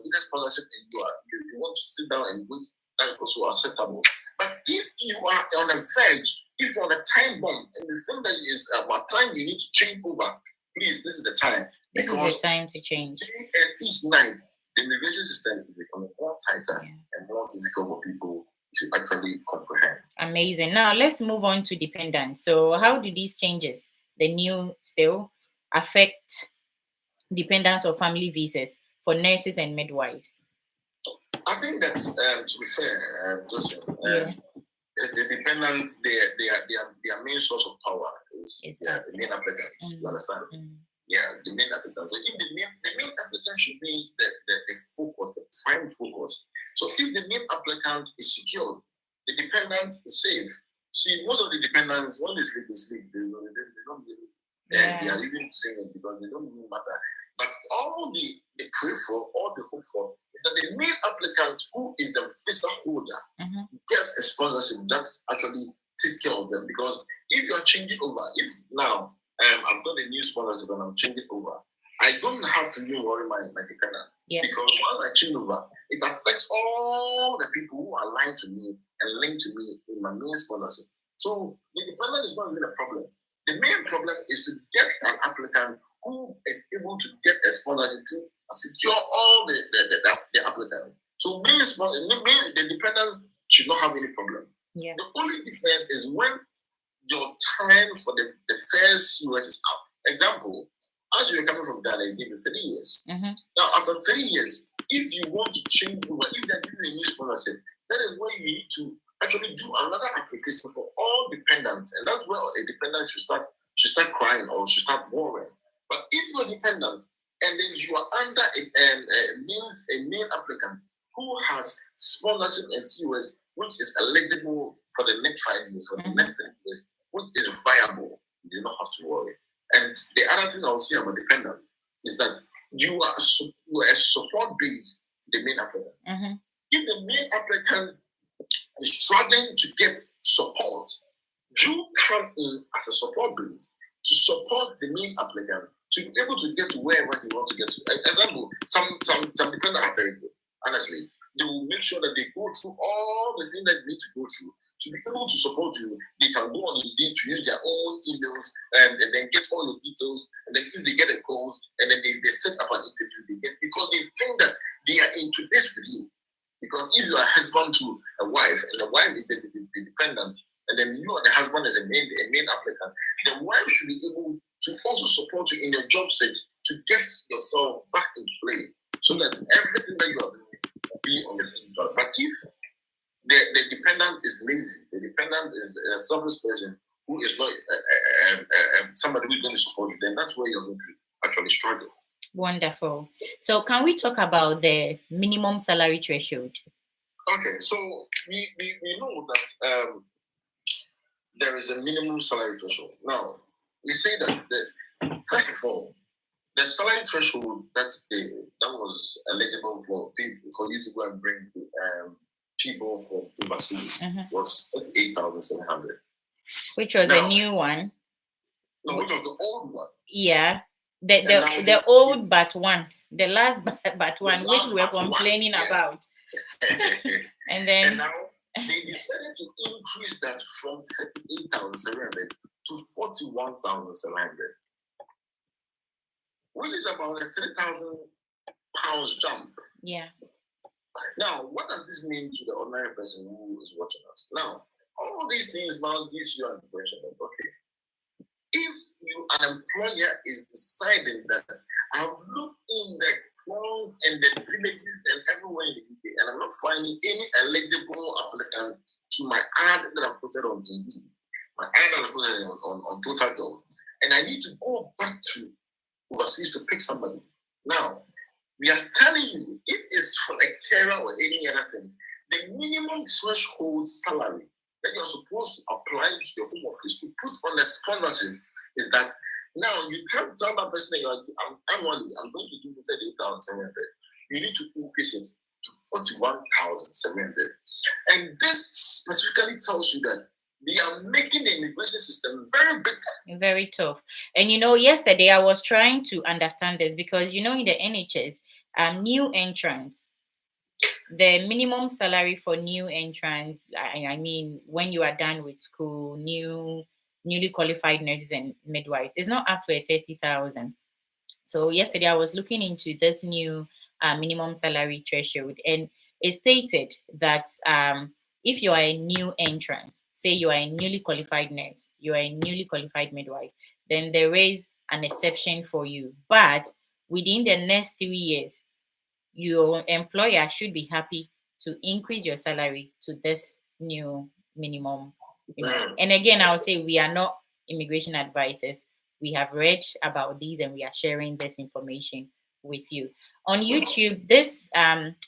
bigger sponsorship, and you want to sit down and wait, that is also acceptable. But if you are on a verge, if you're on a time bomb, and you think that is about time you need to change over, please, this is the time. This is the time to change. Each night, the immigration system is becoming more tighter and more difficult for people to actually comprehend. Amazing. Now let's move on to dependents. So how do these changes, the new still, affect dependents or family visas for nurses and midwives? I think that to be fair, Joseph, the dependents, their main source of power is the main applicants. You understand? Yeah, the main applicant. So if the main applicant should be the focus, the prime focus. So if the main applicant is secured, the dependent is safe. See, most of the dependents, when they sleep, they don't really, they are even saying it because they don't really matter. But all they pray for, all they hope for, is that the main applicant, who is the visa holder, gets a sponsorship that actually takes care of them. Because if you are changing over, if now I've got a new sponsorship and I'm changing over, I don't have to even worry my dependent. Because once I change over, it affects all the people who are aligned to me and linked to me in my main sponsorship. So the dependent is not really a problem. The main problem is to get an applicant who is able to get a sponsorship to secure all the applicants. So the dependents should not have any problem. The only difference is when your time for the first US is up. Example, as you're coming from Ghana, you give it 3 years. Now, after 3 years, if you want to change over, if they're giving you a new sponsorship, that is when you need to actually do another application for all dependents. And that's where a dependent should start crying or should start worrying. But if you're dependent and then you are under a main applicant who has sponsorship and COS, which is eligible for the next 5 years, for the next 10 years, which is viable, you do not have to worry. And the other thing I'll say about dependent is that you are a support base to the main applicant. If the main applicant is struggling to get support, you come in as a support base to support the main applicant to be able to get to wherever he wants to get to. Example, some dependents are very good, honestly. They will make sure that they go through all the things that they need to go through to be able to support you. They can go on Indeed to use their own emails and then get all your details. And then if they get a call and then they set up an interview, because they think that they are into this with you. Because if you are a husband to a wife and the wife is the dependent, and then you and the husband is a main applicant, the wife should be able to also support you in your job search to get yourself back into play so that everything that you are doing be on the same job. But if the dependent is lazy, the dependent is a selfish person who is not somebody who is going to support you, then that's where you're going to actually struggle. Wonderful. So can we talk about the minimum salary threshold? Okay, so we know that there is a minimum salary threshold. Now, we say that first of all, the salary threshold that was eligible for people, for you to go and bring people from overseas was 38,700. Which was a new one. No, which was the old one. Yeah. The old but one. The last but one, which we were complaining about. And now they decided to increase that from 38,700 to 41,700. Which is about a 3,000 pounds jump. Yeah. Now, what does this mean to the ordinary person who is watching us? Now, all these things now gives you an impression that, okay, if an employer is deciding that I've looked in the towns and the villages and everywhere in the UK, and I'm not finding any eligible applicant to my ad that I've put on Indeed, my ad that I've put on Total Jobs, and I need to go back to overseas to pick somebody. Now, we are telling you, if it's for a carer or any other thing, the minimum threshold salary that you're supposed to apply to your home office to put on a sponsorship is that now you can't tell that person that I'm going to give you 38,700. You need to increase it to 41,700. And this specifically tells you that They are making the immigration system very bitter. Very tough. And yesterday I was trying to understand this because in the NHS, new entrants, the minimum salary for new entrants, I mean, when you are done with school, newly qualified nurses and midwives, is not up to 30,000. So yesterday I was looking into this new minimum salary threshold, and it stated that if you are a new entrant, say you are a newly qualified nurse, you are a newly qualified midwife, then there is an exception for you. But within the next 3 years, your employer should be happy to increase your salary to this new minimum. And again, I'll say we are not immigration advisors. We have read about these and we are sharing this information with you. On YouTube, this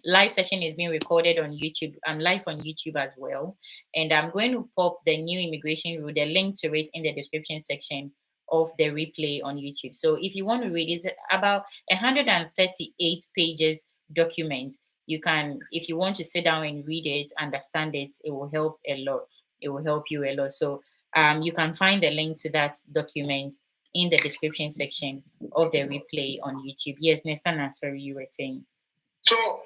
live session is being recorded on YouTube. I'm live on YouTube as well. And I'm going to pop the new immigration rule, the link to it in the description section of the replay on YouTube. So if you want to read, it's about 138 pages document. You can, if you want to sit down and read it, understand it, it will help a lot. It will help you a lot. So you can find the link to that document in the description section of the replay on YouTube. Yes, Nestana, sorry, you were saying. So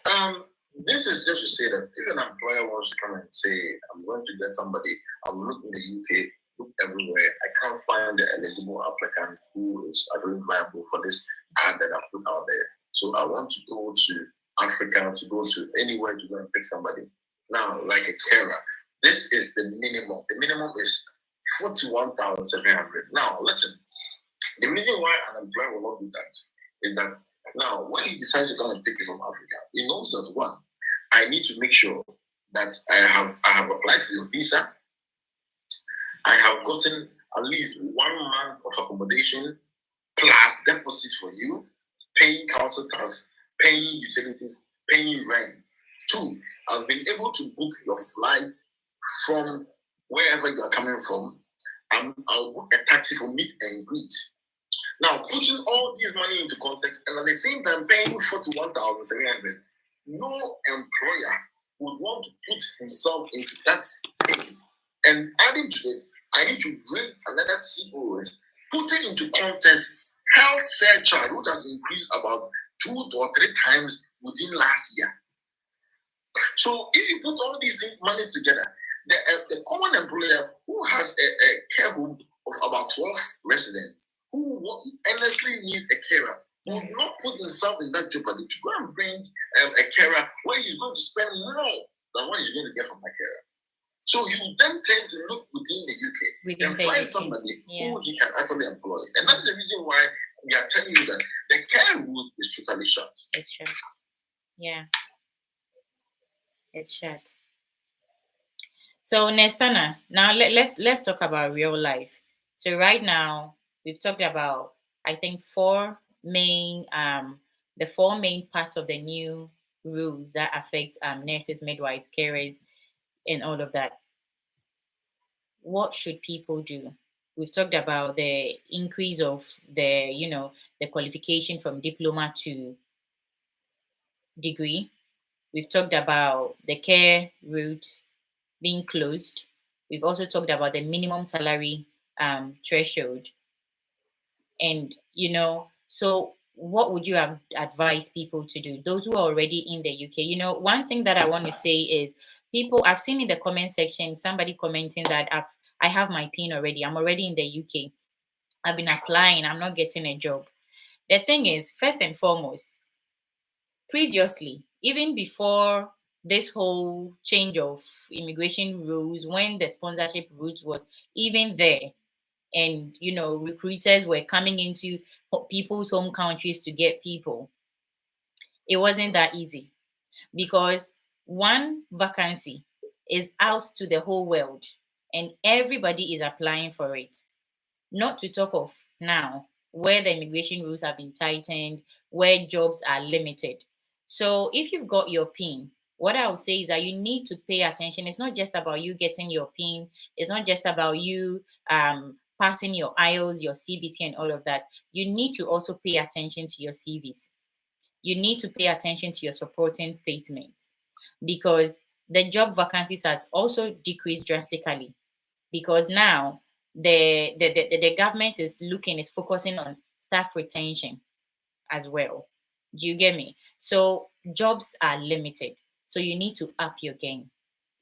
this is just to say that if an employer wants to come and say, I'm going to get somebody, I'm looking in the UK, look everywhere, I can't find the eligible applicant who is viable for this ad that I put out there. So I want to go to Africa, to go to anywhere to go and pick somebody. Now, like a carer, this is the minimum. The minimum is 41,700. Now, listen, the reason why an employer will not do that is that now, when he decides to come and pick you from Africa, he knows that one, I need to make sure that I have applied for your visa. I have gotten at least 1 month of accommodation plus deposit for you, paying council tax, paying utilities, paying rent. 2, I've been able to book your flight from wherever you are coming from. I'll book a taxi for meet and greet. Now, putting all this money into context and at the same time paying 41,700, no employer would want to put himself into that case. And adding to it, I need to bring another COS, putting into context health surcharge, which has increased about 2 or 3 times within last year. So if you put all these money together, the common employer who has a care home of about 12 residents, who honestly needs a carer, will not put himself in that jeopardy to go and bring a carer where he's going to spend more than what he's going to get from a carer. So you then tend to look within the UK and find somebody who he can actually employ. And that's the reason why we are telling you that the care route is totally shut. It's shut. Yeah. It's shut. So Nestana, now let's talk about real life. So right now we've talked about, I think, the 4 main parts of the new rules that affect nurses, midwives, carers, and all of that. What should people do? We've talked about the increase of the qualification from diploma to degree. We've talked about the care route being closed. We've also talked about the minimum salary threshold. And, so what would you have advised people to do? Those who are already in the UK, one thing that I want to say is I've seen in the comment section, somebody commenting that I have my PIN already. I'm already in the UK. I've been applying. I'm not getting a job. The thing is, first and foremost, previously, even before this whole change of immigration rules, when the sponsorship route was even there, and recruiters were coming into people's home countries to get people, it wasn't that easy, because one vacancy is out to the whole world and everybody is applying for it. Not to talk of now, where the immigration rules have been tightened, where jobs are limited. So if you've got your PIN, what I would say is that you need to pay attention. It's not just about you getting your PIN. It's not just about you passing your IELTS, your CBT, and all of that. You need to also pay attention to your CVs. You need to pay attention to your supporting statements, because the job vacancies has also decreased drastically. because now the government is focusing on staff retention as well. Do you get me? So jobs are limited. So you need to up your game.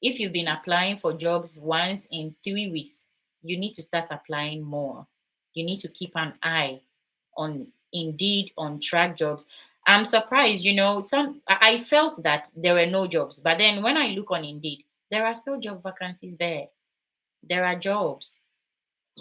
If you've been applying for jobs once in 3 weeks, you need to start applying more. You need to keep an eye on Indeed, on track jobs. I'm surprised, I felt that there were no jobs, but then when I look on Indeed, there are still job vacancies there. There are jobs.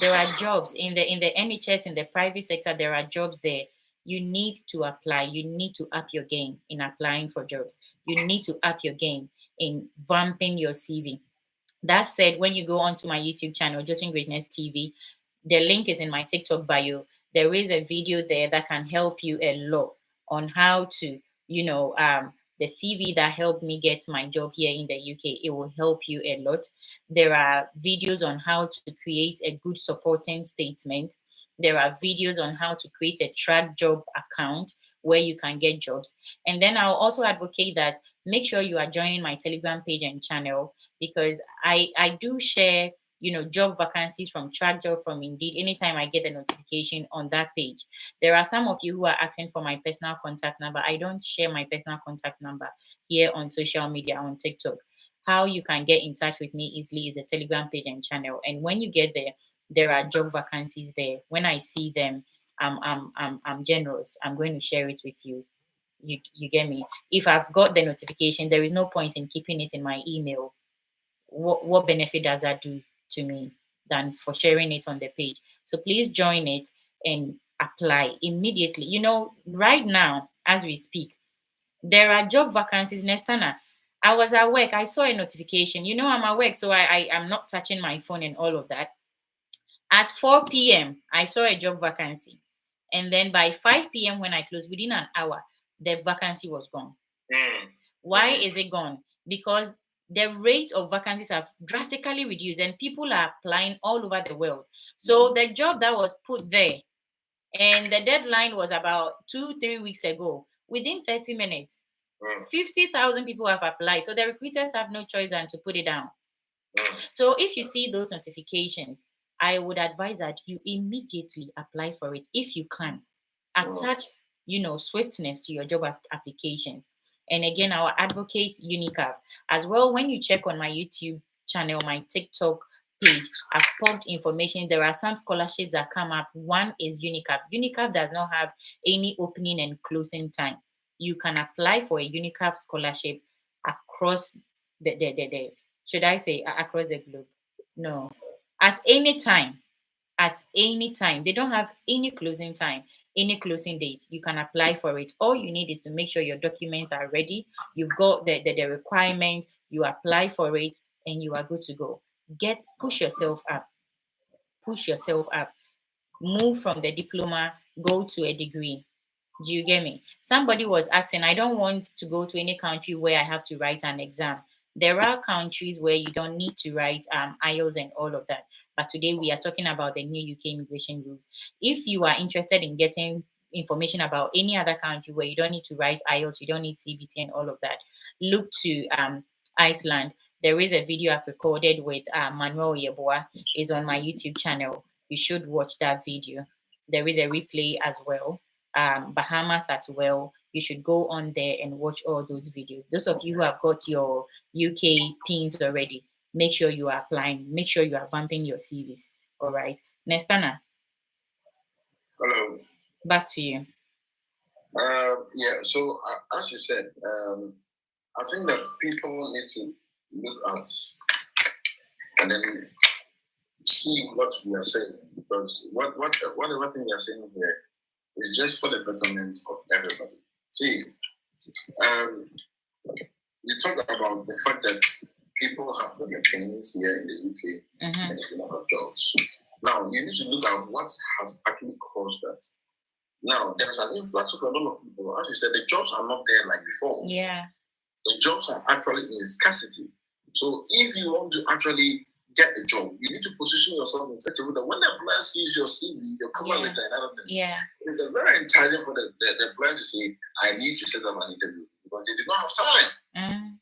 There are jobs in the NHS, in the private sector. There are jobs there. You need to apply. You need to up your game in applying for jobs. You need to up your game in vamping your CV. That said, when you go onto my YouTube channel, Just in Greatness TV, the link is in my TikTok bio. There is a video there that can help you a lot on how to, the CV that helped me get my job here in the UK. It will help you a lot. There are videos on how to create a good supporting statement. There are videos on how to create a track job account where you can get jobs. And then I'll also advocate that make sure you are joining my Telegram page and channel, because I do share job vacancies from track job, from Indeed, anytime I get a notification on that page. There are some of you who are asking for my personal contact number. I don't share my personal contact number here on social media, on TikTok. How you can get in touch with me easily is a Telegram page and channel. And when you get there, there are job vacancies there. When I see them, I'm generous. I'm going to share it with you. You get me? If I've got the notification, there is no point in keeping it in my email. What benefit does that do to me than for sharing it on the page? So please join it and apply immediately. Right now, as we speak, there are job vacancies. Nestana, I was at work. I saw a notification. I'm at work, so I am not touching my phone and all of that. At 4 p.m., I saw a job vacancy. And then by 5 p.m., when I closed, within an hour, the vacancy was gone. Why is it gone? Because the rate of vacancies have drastically reduced and people are applying all over the world. So the job that was put there and the deadline was about 2-3 weeks ago, within 30 minutes, 50,000 people have applied. So the recruiters have no choice than to put it down. So if you see those notifications, I would advise that you immediately apply for it if you can. Attach, swiftness to your job applications. And again, I will advocate UNICAF as well. When you check on my YouTube channel, my TikTok page, I've pumped information. There are some scholarships that come up. One is UNICAF. UNICAF does not have any opening and closing time. You can apply for a UNICAF scholarship across should I say across the globe? No. At any time. They don't have any closing time, any closing date. You can apply for it. All you need is to make sure your documents are ready. You've got the requirements. You apply for it and you are good to go. Push yourself up. Push yourself up. Move from the diploma, go to a degree. Do you get me? Somebody was asking, I don't want to go to any country where I have to write an exam. There are countries where you don't need to write IELTS and all of that. But today we are talking about the new UK immigration rules. If you are interested in getting information about any other country where you don't need to write IELTS, you don't need CBT and all of that, look to Iceland. There is a video I've recorded with Manuel Yeboah. It's on my YouTube channel. You should watch that video. There is a replay as well. Bahamas as well. You should go on there and watch all those videos. Those of you who have got your UK pins already, make sure you are applying. Make sure you are vamping your CVs. All right. Nestana. Hello. Back to you. Yeah. So as you said, I think that people need to look at and then see what we are saying, because whatever thing we are saying here is just for the betterment of everybody. See, you talk about the fact that people have got their pains here in the UK and they don't have jobs. Now, you need to look at what has actually caused that. Now, there's an influx of a lot of people. As you said, the jobs are not there like before. Yeah. The jobs are actually in scarcity. So if you want to actually get a job, you need to position yourself in such a way that when the employer sees your CV, your cover letter and other things, it's a very enticing for the employer to say, I need to set up an interview, because they do not have time.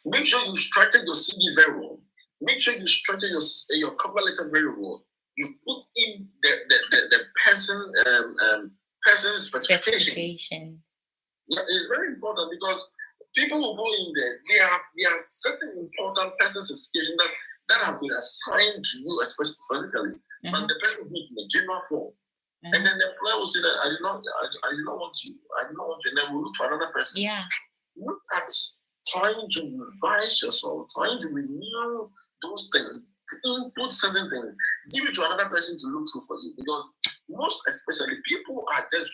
Make sure you structure your CV very well. Make sure you structure your cover letter very well. You put in the person specification. Yeah, it's very important because people who go in there, they are certain important person specifications that have been assigned to you specifically, but the person who in the general form. And then the employer will say that I do not want you, and then we'll look for another person. Yeah. Look at trying to revise yourself, trying to renew those things, input certain things, give it to another person to look through for you. Because most especially people are just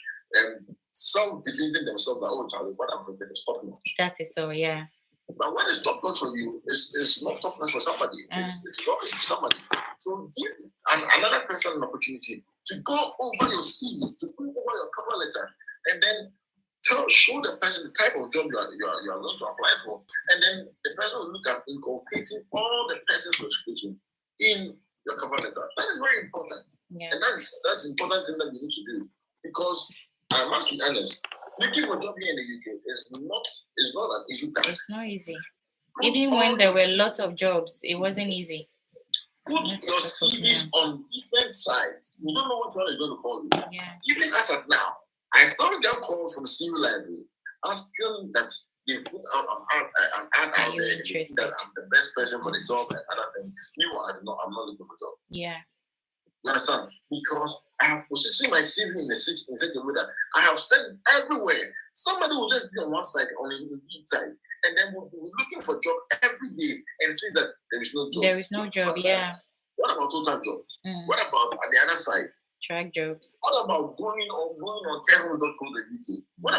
self-believing themselves that, oh, Charlie, what I'm going to stop notch. That is so, yeah. But what is top notch for you is not top notch for somebody. It's rubbish for somebody. So give another person an opportunity to go over your CV, to go over your cover letter, and then show the person the type of job you are going to apply for, and then the person will look at incorporating all the person's specification in your cover letter. That is very important, and that's important thing that you need to do, because I must be honest, looking for a job here in the UK is not an easy task. It's not easy. Even when there were lots of jobs, it wasn't easy. Put your CVs on different sites. You don't know which one is going to call you. Yeah. Even as of now, I still get calls from CV Library asking that they put out an ad out there that I'm the best person for the job and other things. Meanwhile, I'm not looking for a job. Yeah. You understand? Because I have positioned my CV in such a way that I have sent everywhere. Somebody will just be on one side, on the Indeed side, and then we'll be looking for a job every day and see that there is no job. There is no job, yeah. What about total jobs? What about on the other side? Track jobs. What about going on carehomes.co.uk? What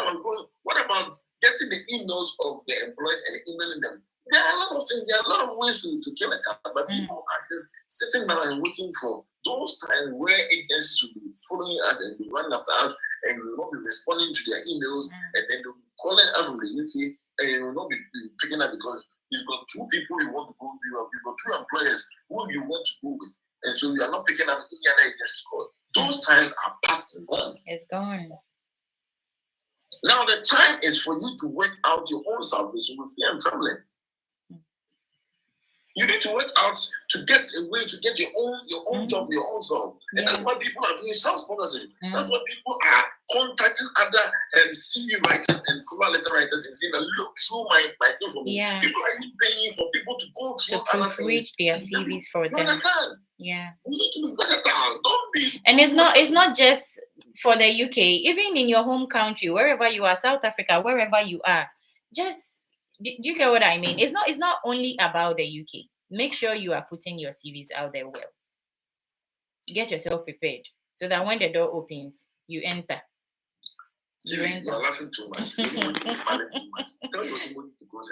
about getting the emails of the employees and emailing them? There are a lot of things. There are a lot of ways to kill a cat, but people are just sitting down and waiting for those times where agencies will be following us and be running after us, and we will not be responding to their emails, and then they'll be calling us from the UK, and we will not be picking up because you've got two people you want to go with, you've got two employers who you want to go with, and so you are not picking up any other agency's call. Those times are past and gone. It's gone. Now the time is for you to work out your own salvation with fear and trembling. You need to work out to get a way to get your own job for your own self. And that's why people are doing self-sponsorship. That's why people are contacting other CV writers and cover letter writers and saying, look through my thing for me. People are paying for people to go through to proofread their CVs for them. You understand? Yeah. You need to be versatile. Don't be. And it's not just for the UK. Even in your home country, wherever you are, South Africa, wherever you are, just. Do you get what I mean? It's not only about the UK. Make sure you are putting your CVs out there well. Get yourself prepared so that when the door opens, you enter. You are laughing too much. You're smiling too much. Tell your emoji to close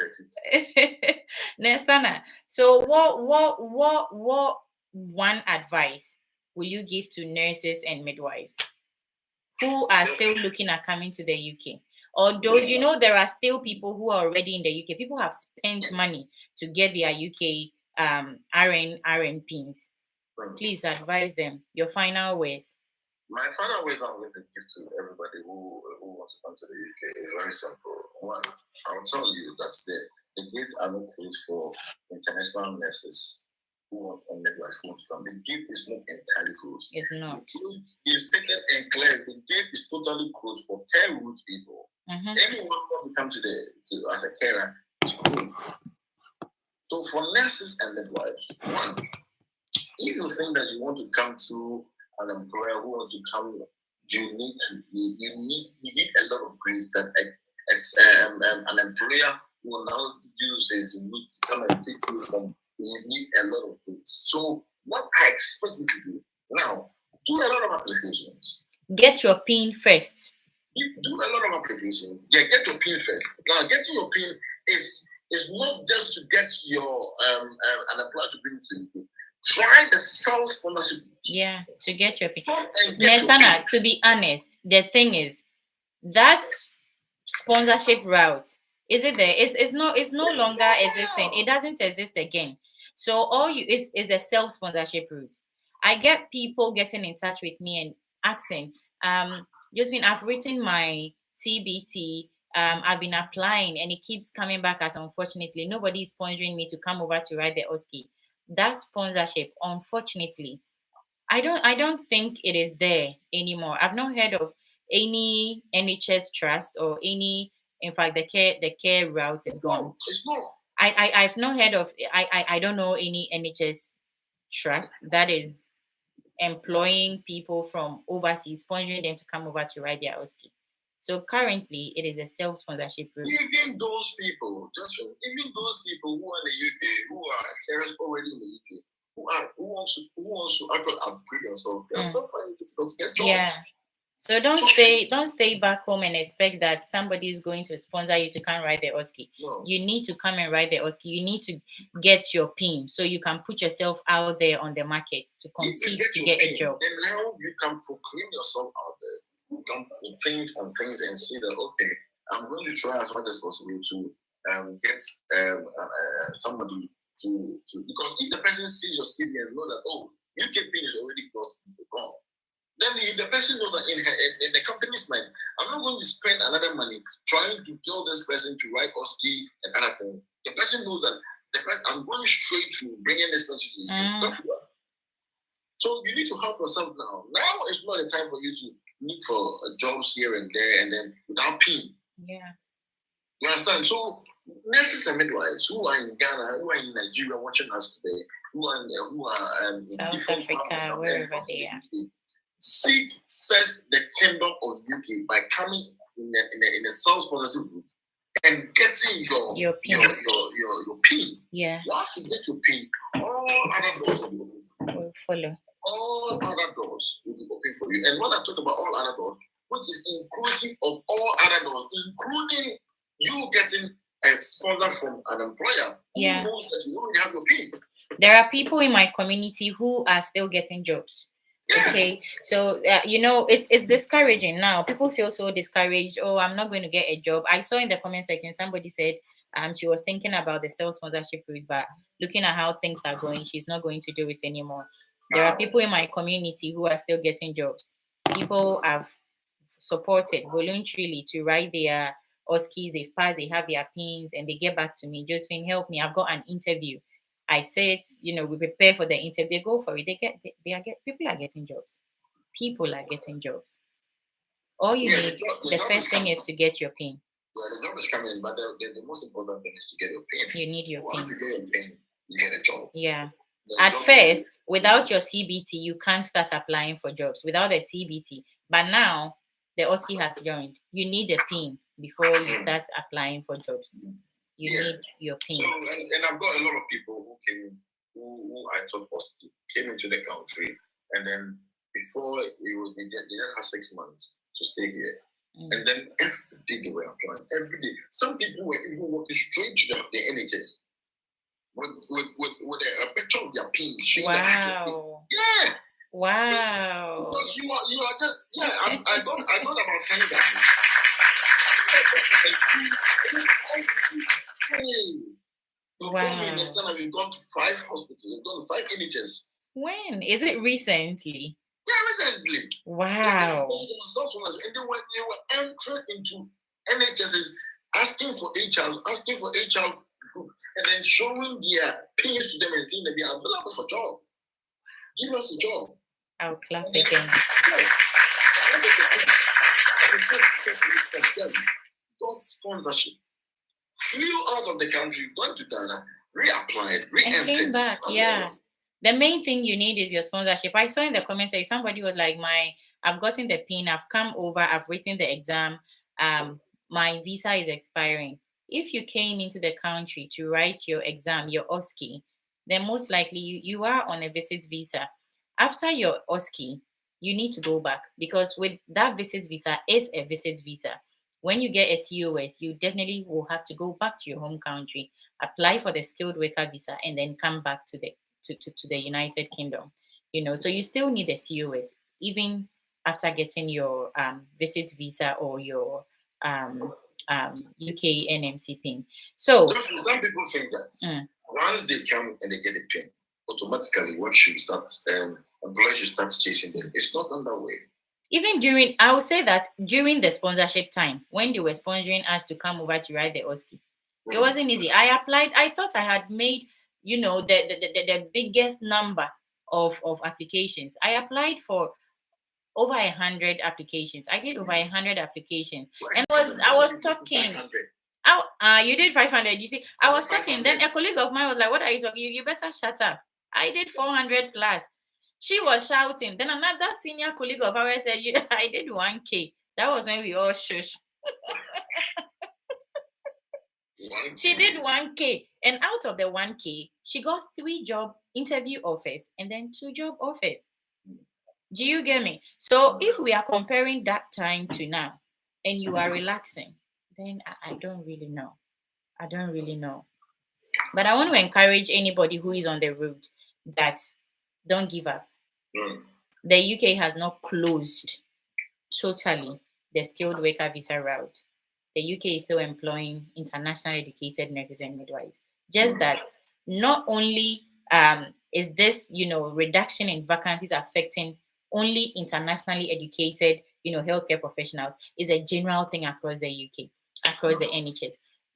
it. Nestana, so what one advice will you give to nurses and midwives who are still looking at coming to the UK? Or those, there are still people who are already in the UK. People have spent money to get their UK RN pins. Please advise them. Your final words. My final words I'm going to give to everybody who wants to come to the UK is very simple. One, I'll tell you that the gates are not closed for international nurses who want and midwives who want to come. The gate is not entirely closed. It's not. It's taken and clear. The gate is totally closed for care route people. Anyone who wants to come to as a carer is closed. So for nurses and midwives, one, if you think that you want to come to an employer who wants to come, you need a lot of grace that an employer will now use as you need to come and take you from. You need a lot of grace. So what I expect you to do now, do a lot of applications. Get your PIN first. You do a lot of applications. Yeah, get your PIN first. Now, getting your PIN is not just to get your an employer to bring you. Try the self-sponsorship. Yeah, to get your PIN. Nestana, to be honest, the thing is that sponsorship route, is it there? It's no longer existing. It doesn't exist again. So all you is the self-sponsorship route. I get people getting in touch with me and asking, Josephine, I've written my CBT. I've been applying and it keeps coming back as unfortunately nobody is sponsoring me to come over to write the OSCE. that sponsorship, unfortunately, I don't think it is there anymore. I've not heard of any NHS trust or any. In fact, the care route is gone. It's not. I've not heard of. I don't know any NHS trust that is employing people from overseas, sponsoring them to come over to ride their OSCE. So currently, it is a self-sponsorship route. Even those people, even those people who are in the UK, who are carers already in the UK, who wants to actually upgrade themselves, they're still finding it difficult to get jobs. Yeah. So don't stay back home and expect that somebody is going to sponsor you to come ride the OSCE. No. You need to come and ride the OSCE. You need to get your PIN so you can put yourself out there on the market to compete to get a job. Then now you can proclaim yourself out there. You can think on things and see that, okay, I'm going to try as much as possible to get somebody to because if the person sees your CV and know that, oh, UK PIN is already gone. Then if the person knows that in the company's mind, I'm not going to spend another money trying to tell this person to write OSCE and other things. The person knows that I'm going straight to bring in this person to So you need to help yourself now. Now is not the time for you to look for jobs here and there and then without PIN. Yeah. You understand? So nurses and midwives who are in Ghana, who are in Nigeria watching us today, who are in South different Africa, wherever they are. Seek first the kingdom of UK by coming in a self-sponsorship group and getting your PIN. Yeah. Once you get your PIN, all other doors will follow. All other doors will be open for you. And when I talk about all other doors, which is inclusive of all other doors, including you getting a sponsor from an employer who knows that you already have your PIN. There are people in my community who are still getting jobs. Okay, so it's discouraging now. People feel so discouraged. Oh, I'm not going to get a job. I saw in the comment section somebody said she was thinking about the self-sponsorship route, but looking at how things are going, she's not going to do it anymore. There are people in my community who are still getting jobs. People have supported voluntarily to write their OSCEs, they've passed, they have their PINs, and they get back to me. Josephine, help me. I've got an interview. I said, we prepare for the interview. They go for it. People are getting jobs. People are getting jobs. All you need, the first thing is to get your PIN. Yeah, the job is coming, but the most important thing is to get your PIN. You need your PIN. Once you get your PIN, you get a job. Yeah. At first, without your CBT, you can't start applying for jobs without a CBT. But now, the OSCE has joined. You need a PIN before you start applying for jobs. You need your PIN. So, and I've got a lot of people who I thought came into the country, and then before they just had 6 months to stay here. And then every day they were applying. Every day. Some people were even walking straight to the NHS with a picture of their PIN. Wow. Yeah. Wow. Because you are just I got about 10 guys. Wow. We've gone to 5 hospitals, we've gone to 5 NHS. When? Is it recently? Yeah, recently. Wow. And they were entering into NHSs asking for HR group, and then showing their PINs to them and saying that they are available for job. Give us a job. I'll clap again. Got sponsorship. Flew out of the country, went to Ghana, reapplied, re-entered. And came back, yeah. The main thing you need is your sponsorship. I saw in the comments that somebody was like, I've gotten the PIN, I've come over, I've written the exam, my visa is expiring. If you came into the country to write your exam, your OSCE, then most likely you are on a visit visa. After your OSCE, you need to go back because with that visit visa is a visit visa. When you get a COS, you definitely will have to go back to your home country, apply for the skilled worker visa, and then come back to the United Kingdom. So you still need a COS even after getting your visit visa or your UK NMC PIN. So some people think that once they come and they get a PIN, automatically work should start, employers should start chasing them. It's not on that way. Even I would say that during the sponsorship time, when they were sponsoring us to come over to write the OSCE, it wasn't easy. I applied. I thought I had made the biggest number of applications. I applied for over 100 applications. I did over 100 applications, and I was talking. You did 500. You see, I was talking. Then a colleague of mine was like, "What are you talking? You better shut up." I did 400 plus. She was shouting. Then another senior colleague of ours said, "I did 1K." That was when we all shush. She did 1K, and out of the 1K, she got 3 job interview offers and then 2 job offers. Do you get me? So if we are comparing that time to now, and you are relaxing, then I don't really know. I don't really know. But I want to encourage anybody who is on the road that don't give up. The UK has not closed totally the skilled worker visa route. The UK is still employing internationally educated nurses and midwives. Just that not only is this, reduction in vacancies affecting only internationally educated, healthcare professionals, it's a general thing across the UK, across the NHS.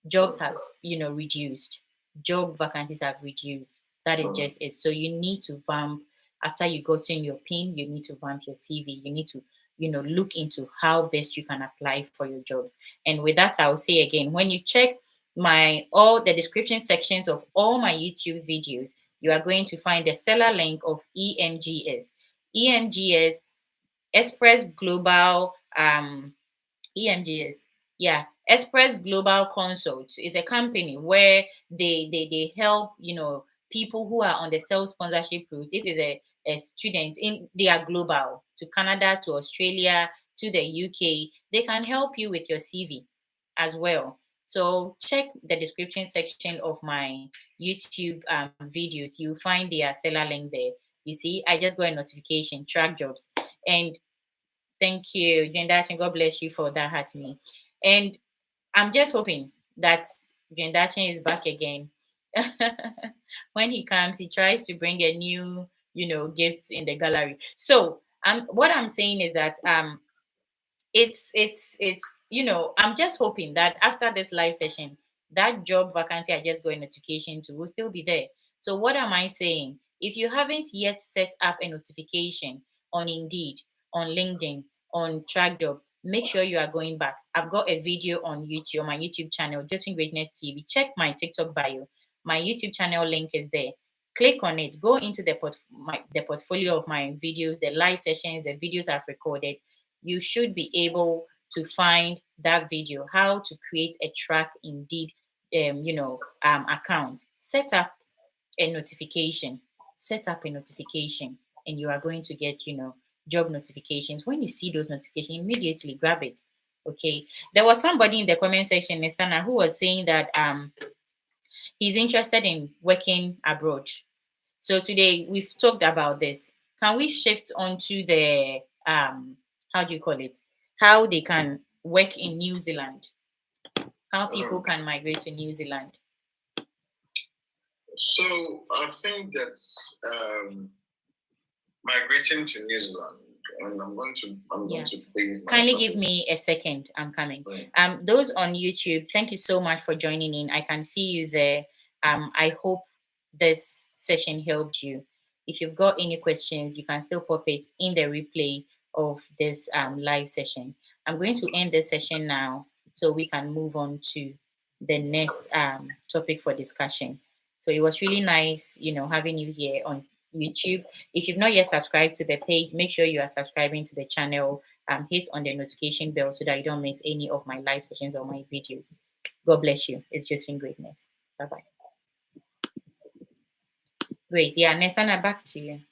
Jobs have, reduced. Job vacancies have reduced. That is just it. So you need to vamp after you gotten your PIN, you need to vamp your CV. You need to look into how best you can apply for your jobs. And with that, I'll say again, when you check all the description sections of all my YouTube videos, you are going to find the seller link of EMGS. EMGS, Express Global, EMGS. Yeah, Express Global Consult is a company where they help, people who are on the self-sponsorship route. If it's a student they are global, to Canada, to Australia, to the UK, they can help you with your CV as well. So check the description section of my YouTube videos. You'll find their seller link there. You see, I just got a notification, track jobs. And thank you, Jendachin. God bless you for that, Hatimi. And I'm just hoping that Jendachin is back again. When he comes, he tries to bring a new, gifts in the gallery. So what I'm saying is that it's I'm just hoping that after this live session, that job vacancy I just got a notification to will still be there. So what am I saying? If you haven't yet set up a notification on Indeed, on LinkedIn, on TrackJob, make sure you are going back. I've got a video on YouTube, on my YouTube channel, Josephine Greatness TV. Check my TikTok bio. My YouTube channel link is there. Click on it. Go into the portfolio of my videos, the live sessions, the videos I've recorded. You should be able to find that video, how to create a track Indeed, account. Set up a notification. Set up a notification, and you are going to get, job notifications. When you see those notifications, immediately grab it. Okay. There was somebody in the comment section, Nestana, who was saying that he's interested in working abroad. So today we've talked about this. Can we shift onto the how do you call it? How they can work in New Zealand? How people can migrate to New Zealand? So I think that migrating to New Zealand, and I'm going to base my kindly give me a second. I'm coming. Those on YouTube, thank you so much for joining in. I can see you there. I hope this session helped you. If you've got any questions, you can still pop it in the replay of this live session. I'm going to end this session now so we can move on to the next topic for discussion. So it was really nice, having you here on YouTube. If you've not yet subscribed to the page, make sure you are subscribing to the channel. Hit on the notification bell so that you don't miss any of my live sessions or my videos. God bless you. It's just been greatness. Bye-bye. Great. Yeah, Nestana, back to you.